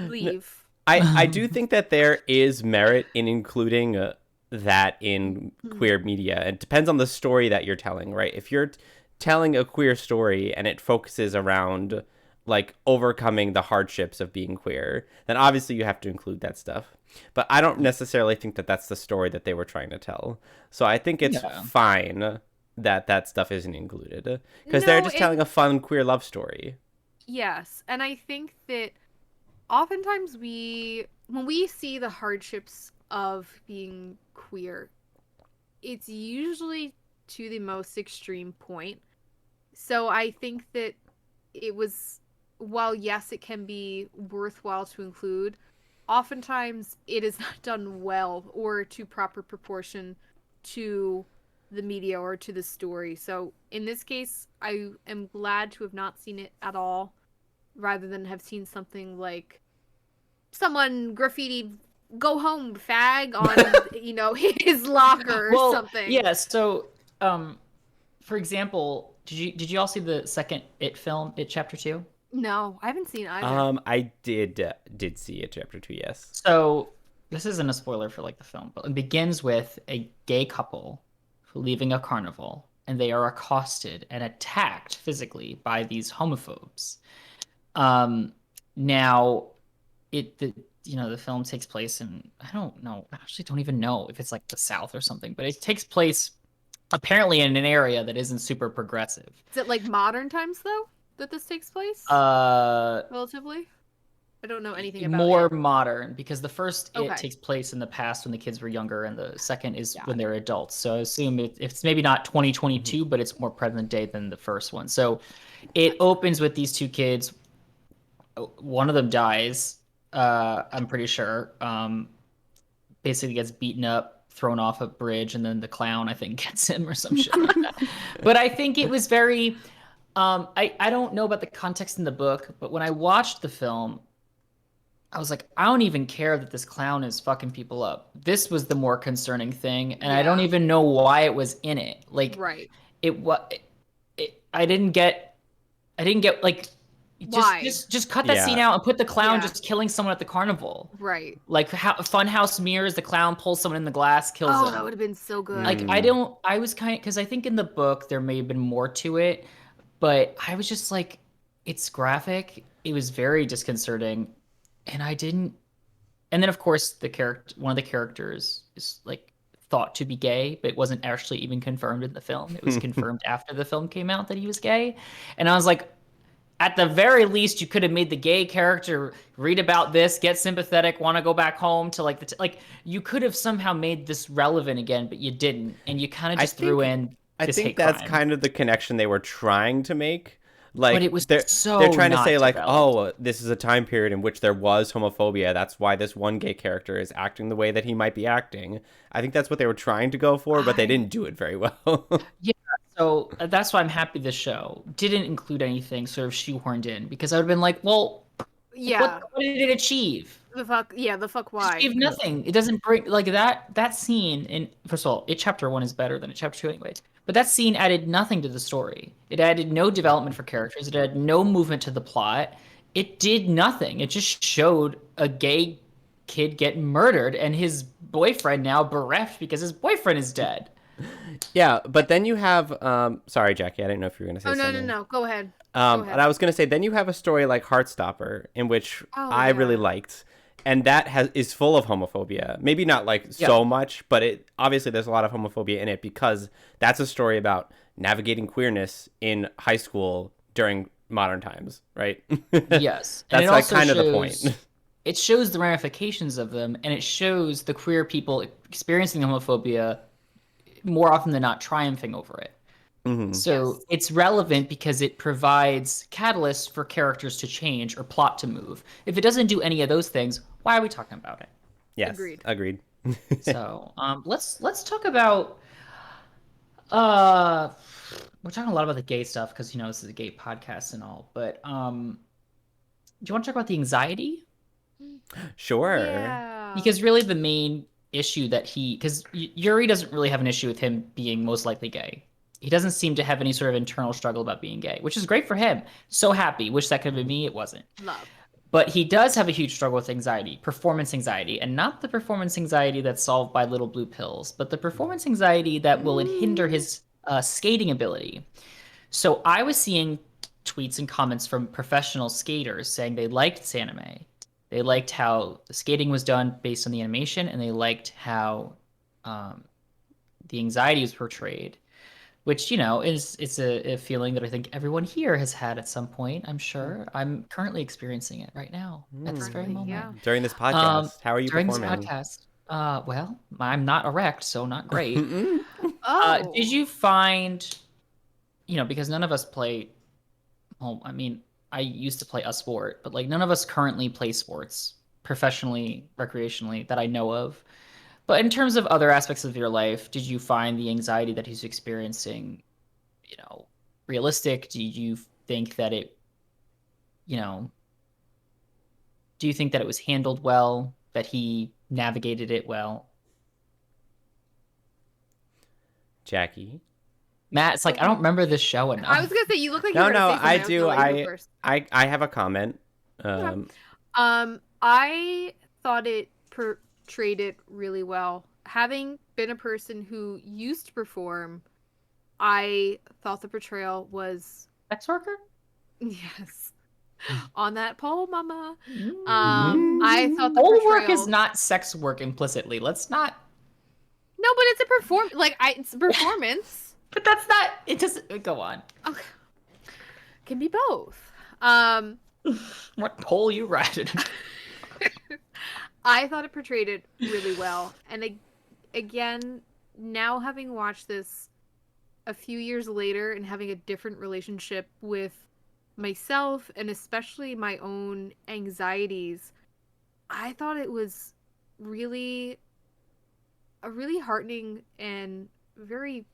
Leave. I do think that there is merit in including that in queer media. It depends on the story that you're telling, right? If you're telling a queer story and it focuses around like overcoming the hardships of being queer, then obviously you have to include that stuff. But I don't necessarily think that that's the story that they were trying to tell. So I think it's fine that stuff isn't included because they're just telling a fun queer love story. Yes, and I think that oftentimes when we see the hardships of being queer, it's usually to the most extreme point. So I think that it was, while yes, it can be worthwhile to include, oftentimes it is not done well or to proper proportion to the media or to the story. So in this case, I am glad to have not seen it at all, rather than have seen something like someone graffitied "Go home, fag" on his locker or something. Yeah, so for example, did you all see the second It film, It Chapter 2? No, I haven't seen either. I did see it, Chapter 2, yes. So this isn't a spoiler for like the film, but it begins with a gay couple leaving a carnival, and they are accosted and attacked physically by these homophobes. Now, the film takes place in, I don't know, I actually don't even know if it's like the South or something, but it takes place apparently in an area that isn't super progressive. Is it like modern times though that this takes place? Relatively? I don't know anything about more it. modern, because the first It takes place in the past when the kids were younger, and the second is when they're adults. So I assume it's maybe not 2022, but it's more present day than the first one. So it opens with these two kids. One of them dies, I'm pretty sure. Basically gets beaten up, thrown off a bridge, and then the clown, I think, gets him or some shit like that. But I think it was very... I don't know about the context in the book, but when I watched the film, I was like, I don't even care that this clown is fucking people up. This was the more concerning thing, and I don't even know why it was in it. Like, right. I didn't get like, just cut that scene out and put the clown just killing someone at the carnival. Right. Like Funhouse Mirrors, the clown pulls someone in the glass, kills them. Oh, that would have been so good. Like, I was kind of, because I think in the book there may have been more to it, but I was just like, it's graphic. it was very disconcerting, and I didn't. And then of course one of the characters is like thought to be gay, but it wasn't actually even confirmed in the film. It was confirmed after the film came out that he was gay, and I was like, at the very least, you could have made the gay character read about this, get sympathetic, want to go back home to like like you could have somehow made this relevant again, but you didn't, and you kind of just threw in I this think hate that's crime. kind of the connection they were trying to make. Like, But it was they're trying to not say like, developed. oh, this is a time period in which there was homophobia. That's why this one gay character is acting the way that he might be acting. I think that's what they were trying to go for, but they didn't do it very well. Yeah, so that's why I'm happy this show didn't include anything sort of shoehorned in, because I would have been like, well, Yeah. what did it achieve? The fuck. Yeah. The fuck. It Why? achieved nothing. It doesn't bring like that scene in first of all, chapter 1 is better than chapter 2 anyways. But that scene added nothing to the story. It added no development for characters. It had no movement to the plot. It did nothing. It just showed a gay kid get murdered and his boyfriend now bereft because his boyfriend is dead. Yeah, but then you have sorry, Jackie, I didn't know if you were going to say Oh no, something. no, no. Go ahead. And I was going to say, then you have a story like Heartstopper, in which I yeah. really liked, and that is full of homophobia. Maybe not like so much, but it obviously there's a lot of homophobia in it because that's a story about navigating queerness in high school during modern times, right? Yes. That's like kind of the point. It shows the ramifications of them, and it shows the queer people experiencing homophobia more often than not triumphing over it. Mm-hmm. So it's relevant because it provides catalysts for characters to change or plot to move. If it doesn't do any of those things, why are we talking about it? Yes, agreed. So let's talk about we're talking a lot about the gay stuff because this is a gay podcast and all, but do you want to talk about the anxiety? Sure. Yeah. Because really the main issue because Yuri doesn't really have an issue with him being most likely gay. He doesn't seem to have any sort of internal struggle about being gay, which is great for him. So happy. Wish that could have been me. It wasn't. Love. But he does have a huge struggle with anxiety, performance anxiety, and not the performance anxiety that's solved by little blue pills, but the performance anxiety that will hinder his skating ability. So I was seeing tweets and comments from professional skaters saying they liked this anime. They liked how the skating was done based on the animation, and they liked how the anxiety was portrayed. Which, it's a feeling that I think everyone here has had at some point, I'm sure. I'm currently experiencing it right now at this very moment. Yeah. During this podcast, how are you during performing? This podcast, well, I'm not erect, so not great. Oh. Did you find, because none of us play, well, I mean, I used to play a sport, but like none of us currently play sports professionally, recreationally that I know of. But in terms of other aspects of your life, did you find the anxiety that he's experiencing, realistic? Do you think that it, do you think that it was handled well, that he navigated it well? Jackie? Matt, it's like, I don't remember this show enough. I was gonna say you look like you were No, gonna say I something. do. I'll let you go first. I have a comment. I thought it portrayed it really well. Having been a person who used to perform, I thought the portrayal was Sex worker? yes. On that pole, mama. Mm-hmm. I thought the pole portrayal... work is not sex work implicitly. Let's not. No, but it's a it's a performance. But that's not. It doesn't. Go on. Okay. Can be both. What pole you riding? I thought it portrayed it really well. And again, now having watched this a few years later and having a different relationship with myself and especially my own anxieties, I thought it was really a really heartening and very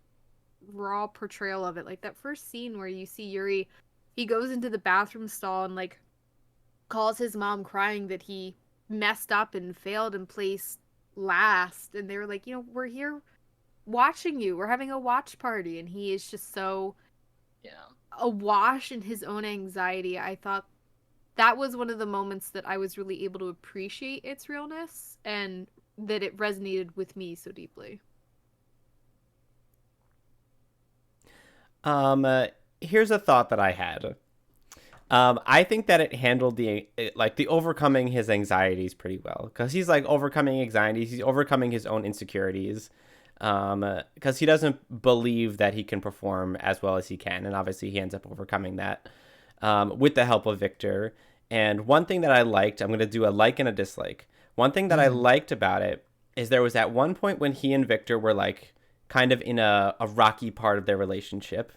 raw portrayal of it. Like that first scene where you see Yuri, he goes into the bathroom stall and like calls his mom crying that he messed up and failed and placed last, and they were like, we're here watching you, we're having a watch party, and he is just so awash in his own anxiety. I thought that was one of the moments that I was really able to appreciate its realness and that it resonated with me so deeply. Here's a thought that I had. I think that it handled the overcoming his anxieties pretty well, because he's like overcoming anxieties, he's overcoming his own insecurities, because he doesn't believe that he can perform as well as he can, and obviously he ends up overcoming that with the help of Victor. And one thing that I liked, I'm going to do a like and a dislike. One thing that I liked about it is there was at one point when he and Victor were like kind of in a rocky part of their relationship.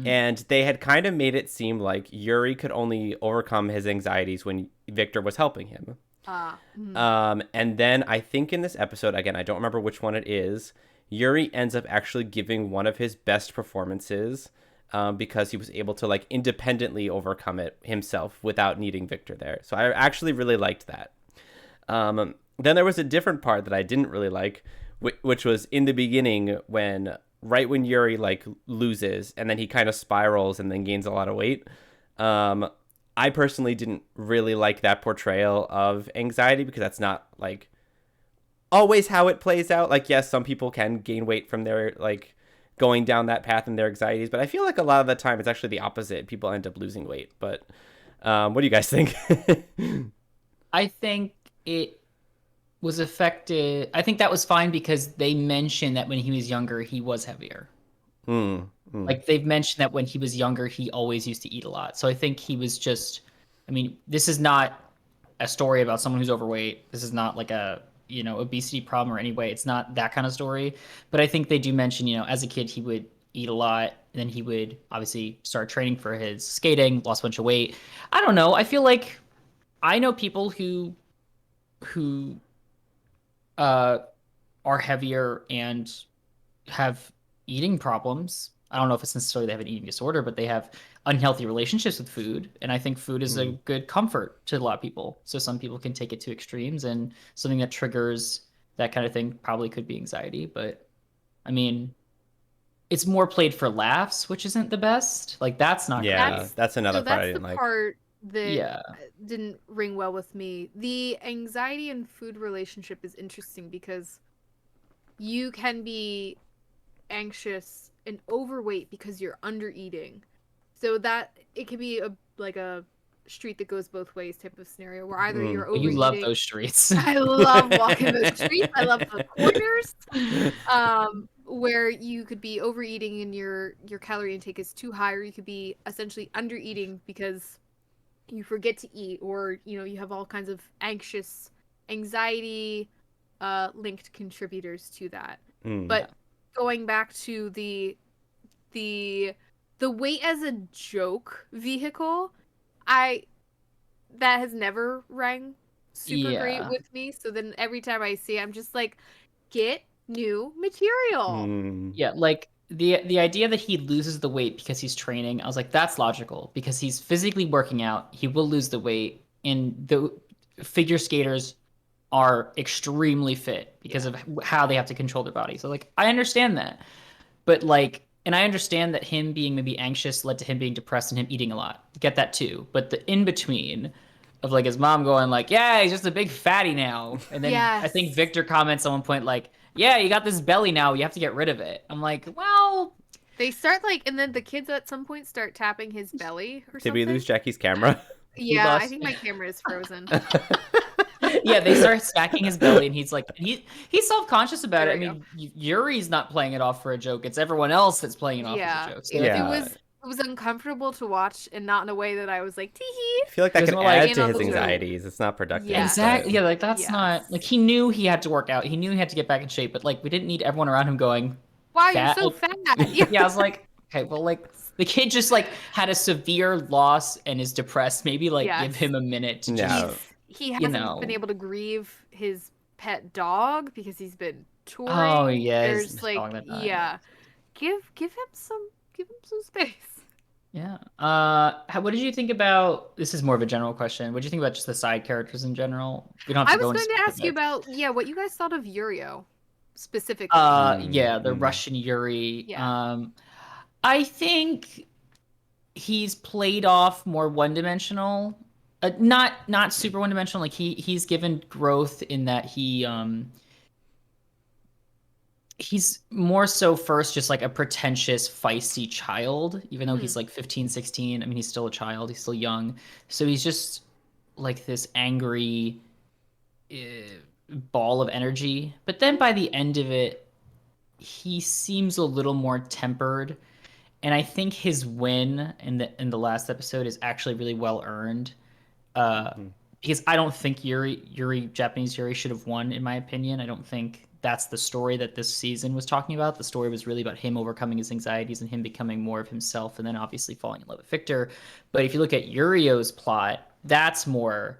And they had kind of made it seem like Yuri could only overcome his anxieties when Victor was helping him. And then I think in this episode, again, I don't remember which one it is, Yuri ends up actually giving one of his best performances because he was able to like independently overcome it himself without needing Victor there. So I actually really liked that. Then there was a different part that I didn't really like, which was in the beginning right when Yuri like loses and then he kind of spirals and then gains a lot of weight. I personally didn't really like that portrayal of anxiety, because that's not like always how it plays out. Like, yes, some people can gain weight from their like going down that path in their anxieties, but I feel like a lot of the time it's actually the opposite. People end up losing weight. But what do you guys think? I think it was affected. I think that was fine because they mentioned that when he was younger, he was heavier. Like they've mentioned that when he was younger, he always used to eat a lot. So I think he was just, I mean, this is not a story about someone who's overweight. This is not like a, obesity problem or any way. It's not that kind of story. But I think they do mention, as a kid, he would eat a lot. And then he would obviously start training for his skating, lost a bunch of weight. I don't know. I feel like I know people who are heavier and have eating problems. I don't know if it's necessarily they have an eating disorder, but they have unhealthy relationships with food. And I think food is a good comfort to a lot of people. So some people can take it to extremes, and something that triggers that kind of thing probably could be anxiety. But I mean, it's more played for laughs, which isn't the best. Like that's not great. That's another part I didn't like. That's the part that didn't ring well with me. The anxiety and food relationship is interesting because you can be anxious and overweight because you're under eating. So that it could be a street that goes both ways type of scenario where either you're overeating. You love those streets. I love walking those streets. I love the corners. Where you could be overeating and your calorie intake is too high, or you could be essentially under eating because you forget to eat, or you have all kinds of anxiety linked contributors to that. But going back to the weight as a joke vehicle, that has never rang super great with me. So then every time I see it, I'm just like, get new material. Yeah, like the idea that he loses the weight because he's training, I was like, that's logical because he's physically working out. He will lose the weight, and the figure skaters are extremely fit because of how they have to control their body. So like, I understand that, but like, and I understand that him being maybe anxious led to him being depressed and him eating a lot. Get that too. But the in between of like his mom going like, yeah, he's just a big fatty now, and then I think Victor comments at one point like, yeah, you got this belly now, you have to get rid of it. I'm like, well, they start like, and then the kids at some point start tapping his belly or something. Did we lose Jackie's camera? Yeah, I think my camera is frozen. Yeah, they start smacking his belly, and he's like, he's self-conscious about it. I mean, Yuri's not playing it off for a joke; it's everyone else that's playing it off as a joke. So it was uncomfortable to watch, and not in a way that I was like, tee-hee. I feel like that could add to his anxieties. It's not productive. Yeah. Exactly. Yeah, like that's not like, he knew he had to work out. He knew he had to get back in shape, but like we didn't need everyone around him going, "Why are you so fat?" Yeah, I was like, okay, well, like the kid just like had a severe loss and is depressed. Maybe like give him a minute to just. He hasn't been able to grieve his pet dog because he's been touring. Oh yeah, there's like give him some space. Yeah. What did you think about? This is more of a general question. What did you think about just the side characters in general? We don't have to I was going to ask you about what you guys thought of Yurio specifically. The Russian Yuri. Yeah. I think he's played off more one-dimensional. Not super one-dimensional. Like he's given growth in that he he's more so first just like a pretentious, feisty child, even though he's like 15, 16. I mean, he's still a child, he's still young. So he's just like this angry ball of energy. But then by the end of it, he seems a little more tempered. And I think his win in the last episode is actually really well earned. Uh, because I don't think Japanese Yuri should have won, in my opinion. I don't think that's the story that this season was talking about. The story was really about him overcoming his anxieties and him becoming more of himself, and then obviously falling in love with Victor. But if you look at Yurio's plot, that's more,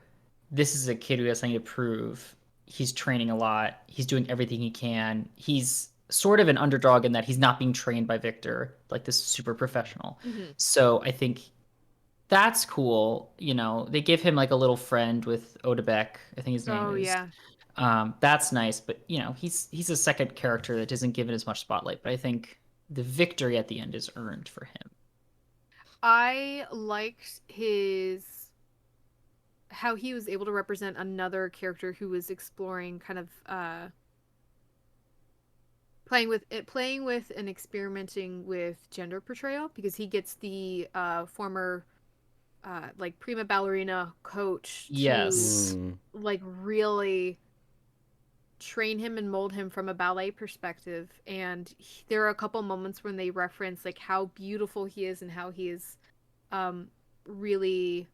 this is a kid who has something to prove. He's training a lot. He's doing everything he can. He's sort of an underdog in that he's not being trained by Victor, like this super professional. So I think that's cool. You know, they give him like a little friend with Odebek, I think his name Oh is. yeah. That's nice, but you know, he's a second character that isn't given as much spotlight. But I think the victory at the end is earned for him. I liked how he was able to represent another character who was exploring kind of playing with and experimenting with gender portrayal, because he gets the former like prima ballerina coach Yes. to like really train him and mold him from a ballet perspective. And there are a couple moments when they reference like how beautiful he is and how he is really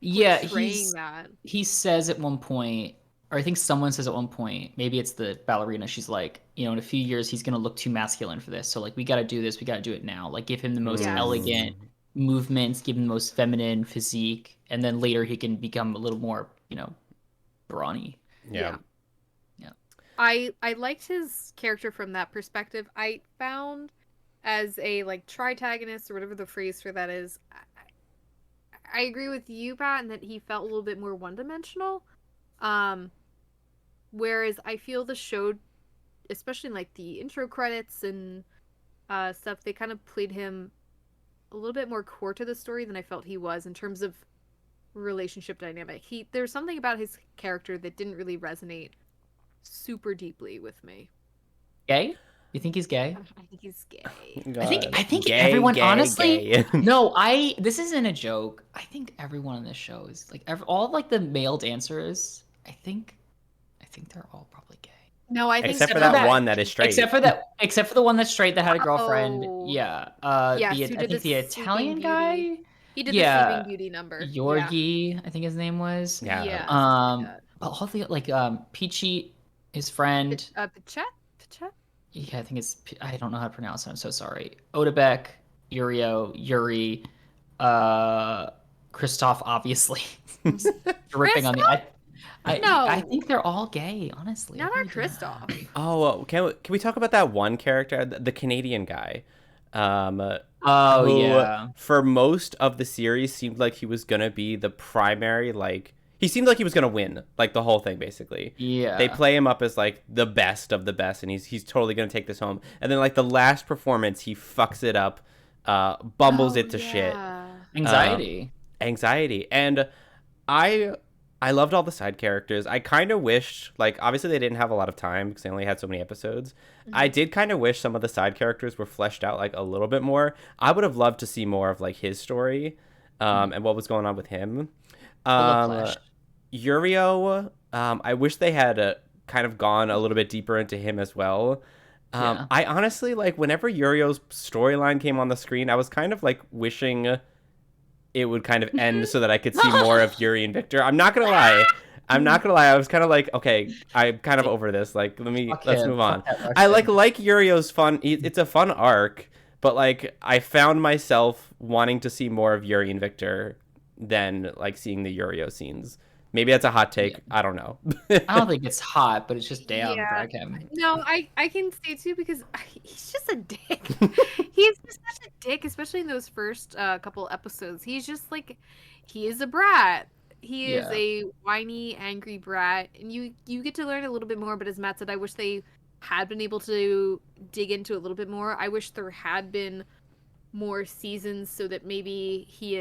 Yeah, portraying that. he says at one point, or I think someone says at one point, maybe it's the ballerina, she's like, you know, in a few years he's gonna look too masculine for this. So like we gotta do this, we gotta do it now. Like give him the most Yes. elegant movements, give him the most feminine physique, and then later he can become a little more, you know, brawny. Yeah. I liked his character from that perspective. I found as a like tritagonist or whatever the phrase for that is, I agree with you, Pat, in that he felt a little bit more one-dimensional. Whereas I feel the show, especially in like the intro credits and stuff, they kind of played him a little bit more core to the story than I felt he was in terms of relationship dynamic. There's something about his character that didn't really resonate super deeply with me. Gay? You think he's gay? I think he's gay. I think Gay, everyone gay, honestly gay. no, this isn't a joke. I think everyone on this show is like all like the male dancers, I think they're all probably gay. No, I think Except for for that that- one that is straight. Except for the one that's straight that had a girlfriend. Oh. Yeah. Yes, I who did think the the Sleeping Italian Beauty. guy. He did Yeah. the Sleeping Beauty number. Yorgi, I think his name was. Yeah. Yeah. Something like But all the like Peachy, his friend. Pichet? Yeah, I think it's. I don't know how to pronounce it. I'm so sorry. Odebek, Yuri, Christoph, obviously, dripping on the. No. I think they're all gay. Honestly, Not I our really do. Kristoff. Oh, can we talk about that one character, the Canadian guy? Oh who, yeah. For most of the series, seemed like he was gonna be the primary. Like he seemed like he was gonna win, like the whole thing, basically. Yeah. They play him up as like the best of the best, and he's totally gonna take this home. And then like the last performance, he fucks it up, bumbles it to shit. Anxiety. And I loved all the side characters. I kind of wished, like, obviously they didn't have a lot of time because they only had so many episodes. I did kind of wish some of the side characters were fleshed out like a little bit more. I would have loved to see more of like his story and what was going on with him. Yurio, I wish they had kind of gone a little bit deeper into him as well. I honestly, like, whenever Yurio's storyline came on the screen, I was kind of like wishing it would kind of end so that I could see more of Yuri and Victor. I'm not gonna lie. I was kind of like, okay, I'm kind of over this. Like, let's move on. I like Yurio's fun. It's a fun arc, but like I found myself wanting to see more of Yuri and Victor than like seeing the Yurio scenes. Maybe that's a hot take. Yeah. I don't know. I don't think it's hot, but it's just drag him. No, I can say too because he's just a dick. He's just such a dick, especially in those first couple episodes. He's just like, he is a brat. He is a whiny, angry brat, and you get to learn a little bit more. But as Matt said, I wish they had been able to dig into a little bit more. I wish there had been more seasons so that maybe he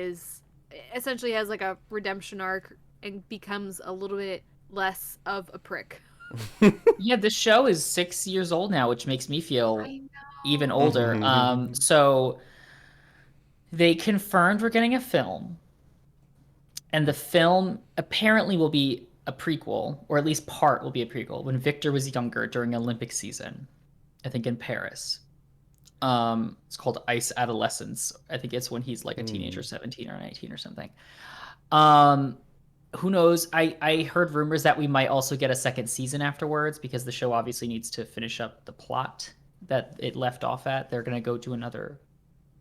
essentially has like a redemption arc and becomes a little bit less of a prick. Yeah, this show is 6 years old now, which makes me feel I even know. older. So they confirmed we're getting a film, and the film apparently will be a prequel, or at least part will be a prequel, when Victor was younger during Olympic season, I think in Paris. It's called Ice Adolescence. I think it's when he's like a teenager, 17 or 19 or something. Um, who knows? I heard rumors that we might also get a second season afterwards because the show obviously needs to finish up the plot that it left off at. They're gonna go to another,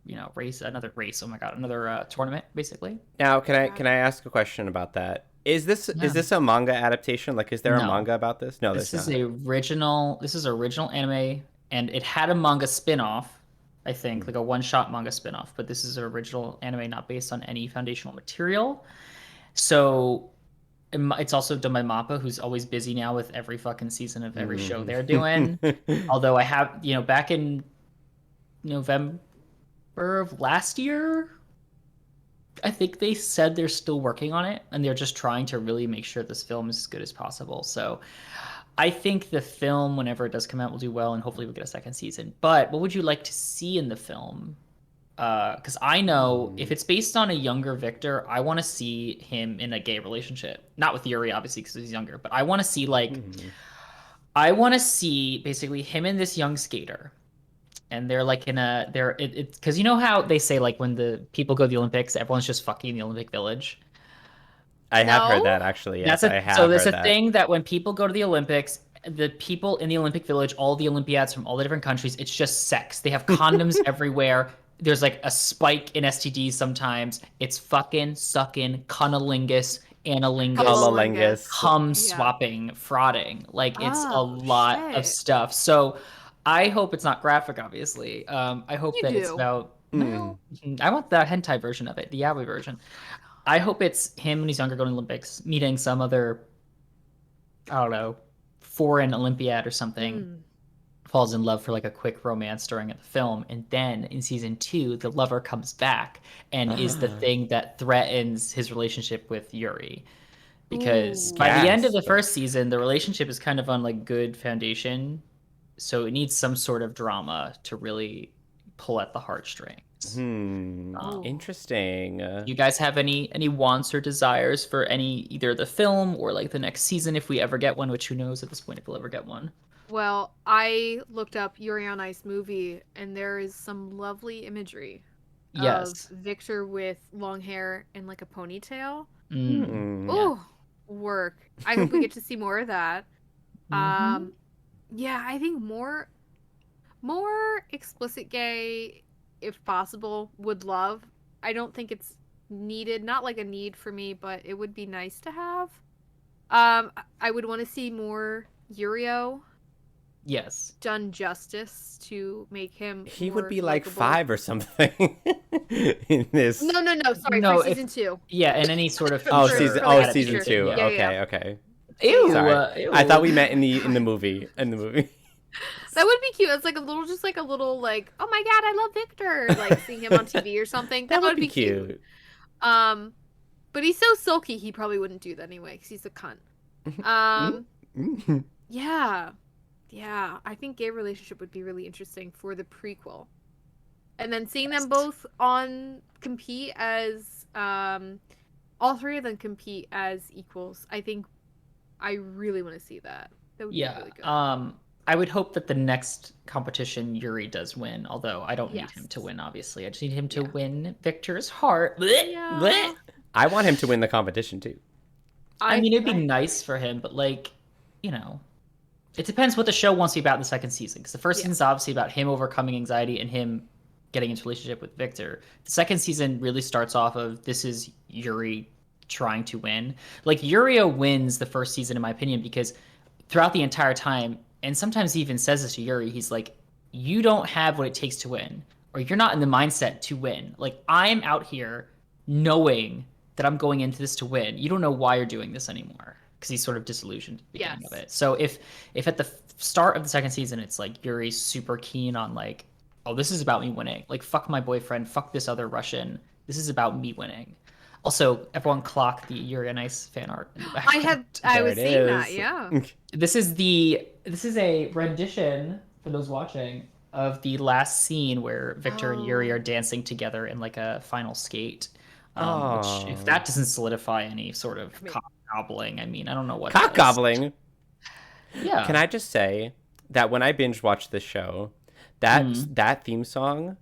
another race. Oh my god, another tournament, basically. Now, can I ask a question about that? Is Yeah. this a manga adaptation? Like, is there a No, manga about this? No, this there's is not. original anime, and it had a manga spin-off, I think, like a one-shot manga spin-off. But this is an original anime, not based on any foundational material. So it's also done by Mappa, who's always busy now with every fucking season of every show they're doing. Although I have, back in November of last year, I think they said they're still working on it and they're just trying to really make sure this film is as good as possible. So I think the film, whenever it does come out, will do well and hopefully we'll get a second season. But what would you like to see in the film? Because I know if it's based on a younger Victor, I want to see him in a gay relationship. Not with Yuri, obviously, because he's younger, but I want to see I want to see basically him and this young skater, and they're like in a they're it because you know how they say like when the people go to the Olympics, everyone's just fucking the Olympic Village. I have heard No? that actually. Yes, I So have there's heard a that. thing that when people go to the Olympics, the people in the Olympic Village, all the Olympiads from all the different countries, it's just sex. They have condoms everywhere. There's like a spike in STDs sometimes. It's fucking, sucking, cunnilingus, analingus, Cunnilingus. cum Yeah. swapping, frauding. Like it's a Oh, lot of shit. stuff. So I hope it's not graphic, obviously. I hope You that it's do. about no. I want the hentai version of it, the yaoi version. I hope it's him when he's younger going to Olympics, meeting some other, I don't know, foreign Olympiad or something, Mm. falls in love for like a quick romance during the film, and then in season 2, the lover comes back and is the thing that threatens his relationship with Yuri. Because Ooh. by the end of the Gasp. first season, the relationship is kind of on like good foundation, so it needs some sort of drama to really pull at the heartstrings. Oh. Interesting. You guys have any wants or desires for any either the film or like the next season if we ever get one, which who knows at this point if we'll ever get one. Well, I looked up Yuri on Ice movie, and there is some lovely imagery of Yes. Victor with long hair and like a ponytail. Yeah. Oh, work. I hope we get to see more of that. Mhm. Yeah, I think more explicit gay, if possible, would love. I don't think it's needed, not like a need for me, but it would be nice to have. I would want to see more Yurio Yes. done justice to make him He more would be like likable. 5 or something in this. No, sorry, No, for season 2. Yeah, and any sort of Oh, For- future for, like, season future. 2. Yeah. Yeah. Okay. Ew, Sorry. ew. I thought we met in the movie. In the movie. That would be cute. It's like a little, just like a little, like, oh my god, I love Victor, like seeing him on TV or something. That would be cute. But he's so silky, he probably wouldn't do that anyway, because he's a cunt. Yeah, I think gay relationship would be really interesting for the prequel, and then seeing them both on compete as, all three of them compete as equals. I think I really want to see that. That would be really good. I would hope that the next competition Yuri does win, although I don't need Yes. him to win, obviously. I just need him to Yeah. win Victor's heart. Blech, Yeah. blech. I want him to win the competition too. I mean, it'd be nice for him, but like, it depends what the show wants to be about in the second season. Because the first season's obviously about him overcoming anxiety and him getting into a relationship with Victor. The second season really starts off of this is Yuri trying to win. Like Yuria wins the first season, in my opinion, because throughout the entire time, and sometimes he even says this to Yuri, he's like, "You don't have what it takes to win, or you're not in the mindset to win. Like I'm out here knowing that I'm going into this to win. You don't know why you're doing this anymore." Because he's sort of disillusioned at the beginning of it. So if at the start of the second season it's like Yuri's super keen on like, oh, this is about me winning. Like fuck my boyfriend, fuck this other Russian. This is about me winning. Also, everyone clock the Yuri on Ice fan art in the background. I There was it seeing that, is. yeah. This is a rendition for those watching of the last scene where Victor and Yuri Oh. are dancing together in like a final skate. Which, if Oh. that doesn't solidify any sort of cock gobbling, I mean, I don't know what Cock does. gobbling. Yeah. Can I just say that when I binge watched this show, that theme song,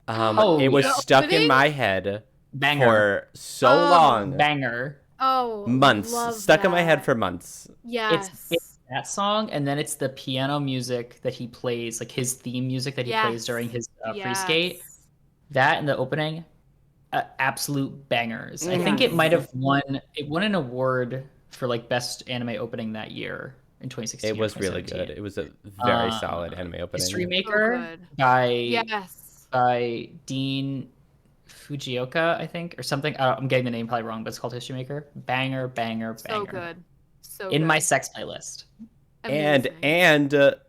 Oh, it was yeah. stuck in Opening? my head Banger. for so Oh. long. Banger. Oh, Months. love Stuck in my head that. for months. Yes. It's that song, and then it's the piano music that he plays, like his theme music that he plays Yes. during his free Yes. skate. That and the opening, absolute bangers. I think Yes. it might have won. It won an award for like best anime opening that year in 2016. It or was really 2017. good. It was a very solid anime opening. History So Maker good. by Yes. Dean Fujioka, I think, or something. I'm getting the name probably wrong, but it's called History Maker. Banger, banger, banger. So good. So In good. my sex playlist. Amazing. And the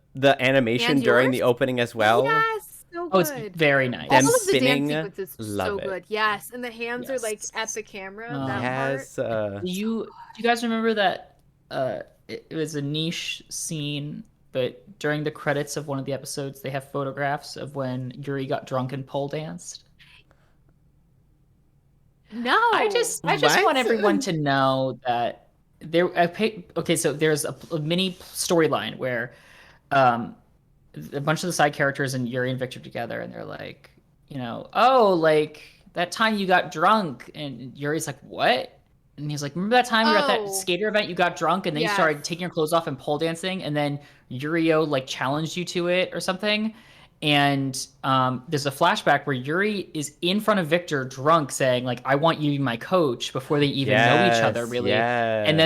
animation And during yours? the opening as well. Yes, so Oh, it's good. very nice. Them All of the spinning, dance sequences are love so it. good. Yes, and the hands are like Yes. at the camera. Oh. That Yes. part. Do you guys remember that it was a niche scene, but during the credits of one of the episodes they have photographs of when Yuri got drunk and pole danced? No. I just What? want everyone to know that okay, so there's a mini storyline where a bunch of the side characters and Yuri and Victor together, and they're like, oh, like that time you got drunk, and Yuri's like, what? And he's like, remember that time we were at that Oh. skater event, you got drunk, and then you Yes. started taking your clothes off and pole dancing, and then Yurio like challenged you to it or something. And there's a flashback where Yuri is in front of Victor drunk saying like, I want you to be my coach, before they even know each other really. Yes. And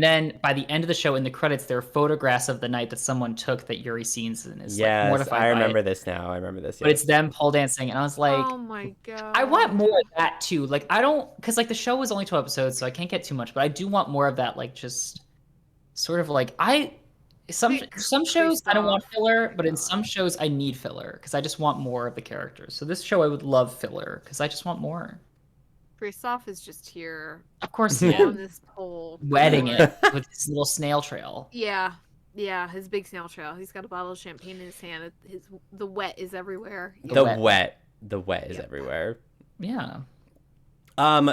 then by the end of the show in the credits, there are photographs of the night that someone took that Yuri sees and is like mortified I by remember it. this now. I remember this. But it's them pole dancing, and I was like, Oh my god. I want more of that too. Like I don't, because like the show was only 12 episodes, so I can't get too much, but I do want more of that. Like just sort of like some shows I don't want filler, but in some shows I need filler because I just want more of the characters. So this show I would love filler because I just want more. Christoph is just here Of course, on yeah. this pole. Wetting it with his little snail trail. Yeah. Yeah, his big snail trail. He's got a bottle of champagne in his hand. The wet is everywhere. the wet is everywhere. Yeah.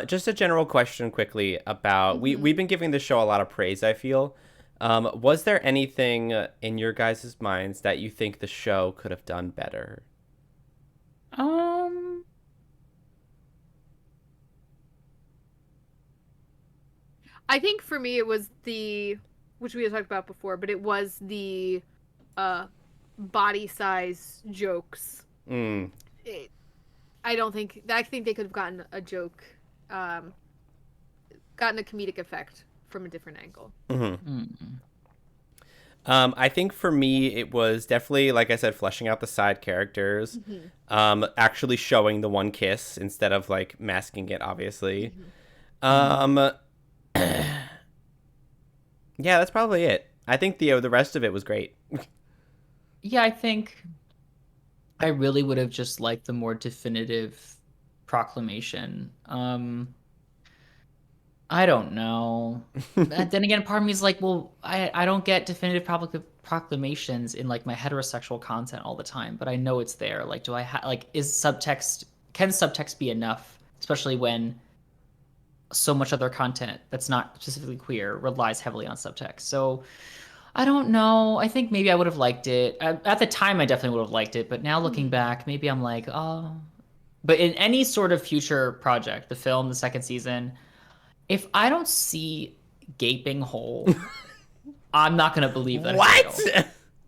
Just a general question quickly about we've been giving the show a lot of praise, I feel. Was there anything in your guys' minds that you think the show could have done better? I think for me it was which we had talked about before, but it was the body size jokes. Mm. I think they could have gotten a joke, gotten a comedic effect from a different angle. Mm-hmm. I think for me, it was definitely, like I said, fleshing out the side characters, actually showing the one kiss instead of like masking it, obviously. Yeah, that's probably it. I think the rest of it was great. Yeah, I think I really would have just liked the more definitive proclamation. I don't know. Then again, part of me is like, well, I don't get definitive proclamations in like my heterosexual content all the time, but I know it's there. Like, do I can subtext be enough, especially when so much other content that's not specifically queer relies heavily on subtext. So I don't know. I think maybe I would have liked it. At the time, I definitely would have liked it, but now looking back, maybe I'm like, oh. But in any sort of future project, the film, the second season, if I don't see gaping hole, I'm not going to believe that. What?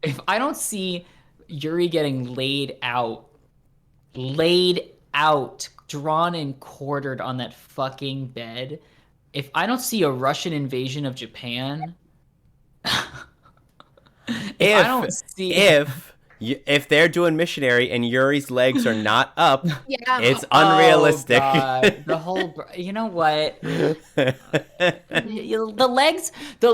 If I don't see Yuri getting laid out, drawn and quartered on that fucking bed, if I don't see a Russian invasion of Japan, if they're doing missionary and Yuri's legs are not up, Yeah. it's unrealistic. Oh, God. The whole, you know what? The legs,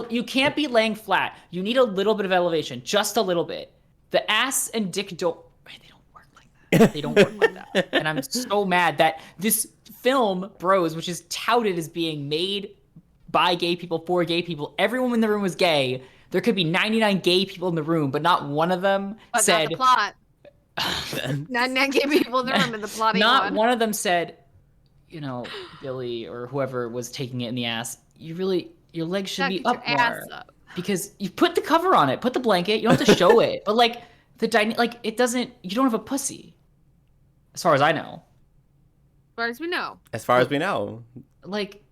you can't be laying flat. You need a little bit of elevation, just a little bit. The ass and dick they don't work like that. They don't work like that. And I'm so mad that this film Bros, which is touted as being made by gay people for gay people. Everyone in the room was gay. There could be 99 gay people in the room, but not one of them But said. not the plot. Not gay people in the room in the plot. Not one of them said, Billy or whoever was taking it in the ass. Your legs should be up more. Up. Because you put the cover on it, put the blanket. You don't have to show it, but like it doesn't. You don't have a pussy, as far as I know. As far as we know. As far as we know. Like,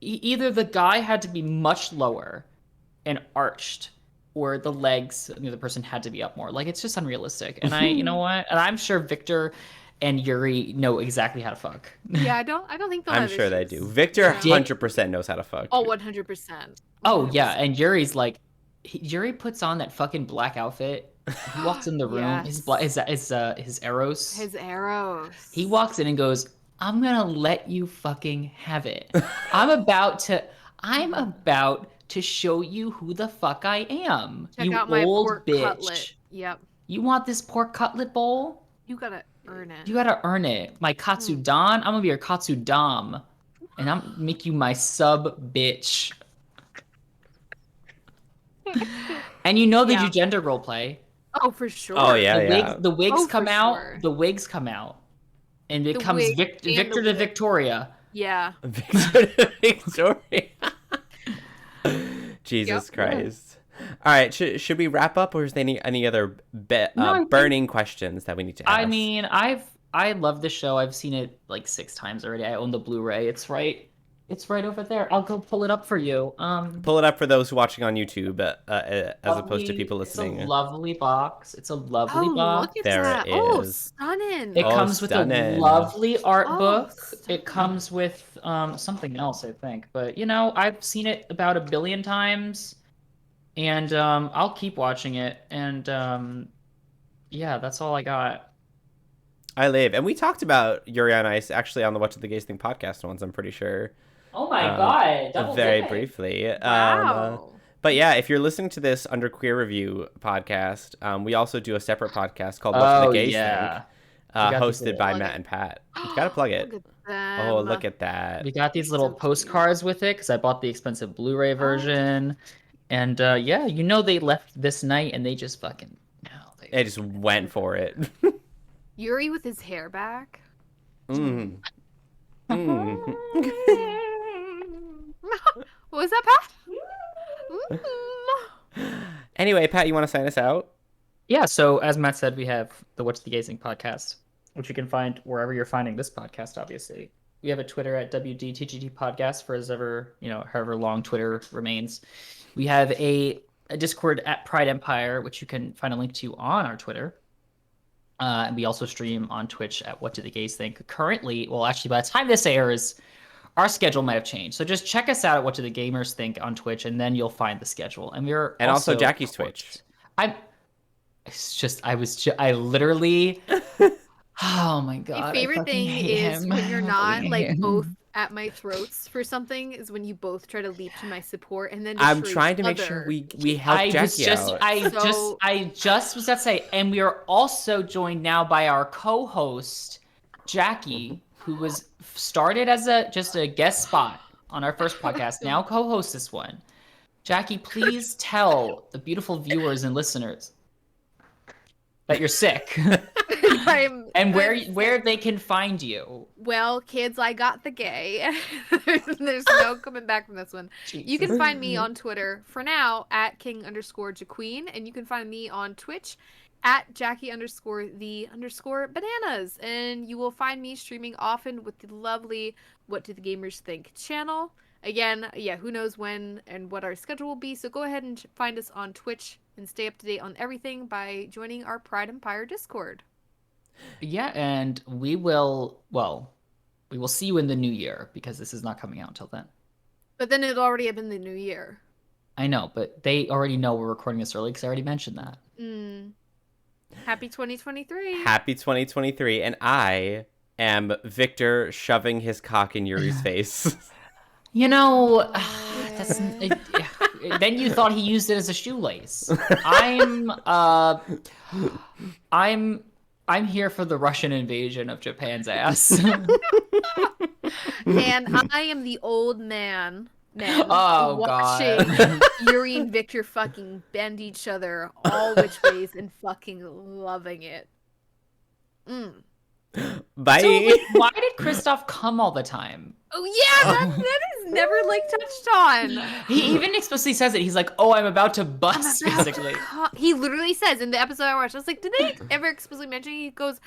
either the guy had to be much lower and arched, or the legs of the other person had to be up more. Like, it's just unrealistic. And you know what? And I'm sure Victor and Yuri know exactly how to fuck. Yeah, I don't think they'll I'm have sure issues. they do. Victor 100% knows how to fuck. Oh, 100%. Oh, yeah. And Yuri's like, Yuri puts on that fucking black outfit. He walks in the room. Yes. His arrows. His arrows. He walks in and goes, I'm going to let you fucking have it. I'm about to show you who the fuck I am. Check you out my old pork bitch. cutlet. Yep. You want this pork cutlet bowl? You gotta earn it. You gotta earn it. My Katsudan, I'm gonna be your Katsudam. And I'm make you my sub bitch. And they do gender role play. Oh, for sure. Oh, yeah, the wigs come out. Sure. The wigs come out. And it becomes Victor to Victoria. Yeah. Victor to Victoria. Jesus Christ. All right, should we wrap up, or is there any other burning questions that we need to ask? I mean, I love this show. I've seen it like 6 times already. I own the Blu-ray. It's right over there. I'll go pull it up for you. Pull it up for those watching on YouTube, as opposed to people listening. It's a lovely box. It's a lovely box. Look at that. It Oh, is. stunning. It comes with a lovely art book. Stunning. It comes with something else, I think. But I've seen it about 1 billion times, and I'll keep watching it. And that's all I got. I live, and we talked about Yuri on Ice actually on the What Did the Gays Think podcast once. I'm pretty sure. Oh my god! Very briefly. Wow. But yeah, if you're listening to this under Queer Review podcast, we also do a separate podcast called What Did the Gays Think, hosted by Matt and Pat. You gotta plug it. Look at that. We got these little postcards with it because I bought the expensive Blu-ray version, and they left this night and they just fucking they just went for it. Yuri with his hair back. Mm. What was that, Pat? Anyway, Pat, you want to sign us out? Yeah, so as Matt said, we have the What's the Gazing podcast, which you can find wherever you're finding this podcast, obviously. We have a Twitter at WDTGT podcast for however long Twitter remains. We have a Discord at Pride Empire, which you can find a link to on our Twitter. And we also stream on Twitch at What Do the Gays Think. Currently, well, actually, by the time this airs, our schedule might have changed. So just check us out at What Do the Gamers Think on Twitch, and then you'll find the schedule. And we're also Jackie's Twitch. I literally. Oh my god! My favorite thing is when you're not both at my throats for something is when you both try to leap to my support and then I'm trying to make sure we help Jackie out. I just was about to say, and we are also joined now by our co-host Jackie, who was started as just a guest spot on our first podcast, now co-host this one. Jackie, please tell the beautiful viewers and listeners that you're sick. And where they can find you. Well, kids, I got the gay. There's no coming back from this one. Jesus. You can find me on Twitter for now at king_jaqueen, and you can find me on Twitch at Jackie_the_bananas. And you will find me streaming often with the lovely What Do the Gamers Think channel. Again, who knows when and what our schedule will be, so go ahead and find us on Twitch and stay up to date on everything by joining our Pride Empire Discord. Yeah, and we will see you in the new year, because this is not coming out until then. But then it'll already have been the new year. I know, but they already know we're recording this early because I already mentioned that. Happy 2023. Happy 2023, and I am Victor shoving his cock in Yuri's face. That's then you thought he used it as a shoelace. I'm I'm here for the Russian invasion of Japan's ass. And I am the old man Oh, watching God. Yuri and Victor fucking bend each other all which ways and fucking loving it. Bye. So, like, why did Kristoff come all the time? Oh yeah, that is never like touched on. He even explicitly says it. He's like, "Oh, I'm about to bust," basically. He literally says in the episode I watched, I was like, did they ever explicitly mention? He goes,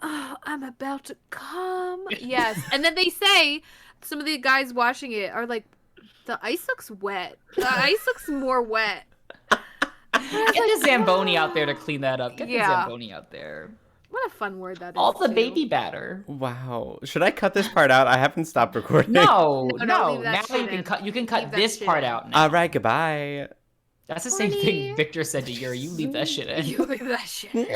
"Oh, I'm about to come." Yes, and then they say some of the guys watching it are like, the ice looks wet. The ice looks more wet. Get the Zamboni out there to clean that up. Get the Yeah. Zamboni out there. What a fun word that is. All the too. baby batter. Wow. Should I cut this part out? I haven't stopped recording. No. leave Now that you shit can in. cut. You can Leave cut that this shit part in. out now. All right, goodbye. That's the same Horny. thing Victor said to Yuri. You leave that shit in. You leave that shit.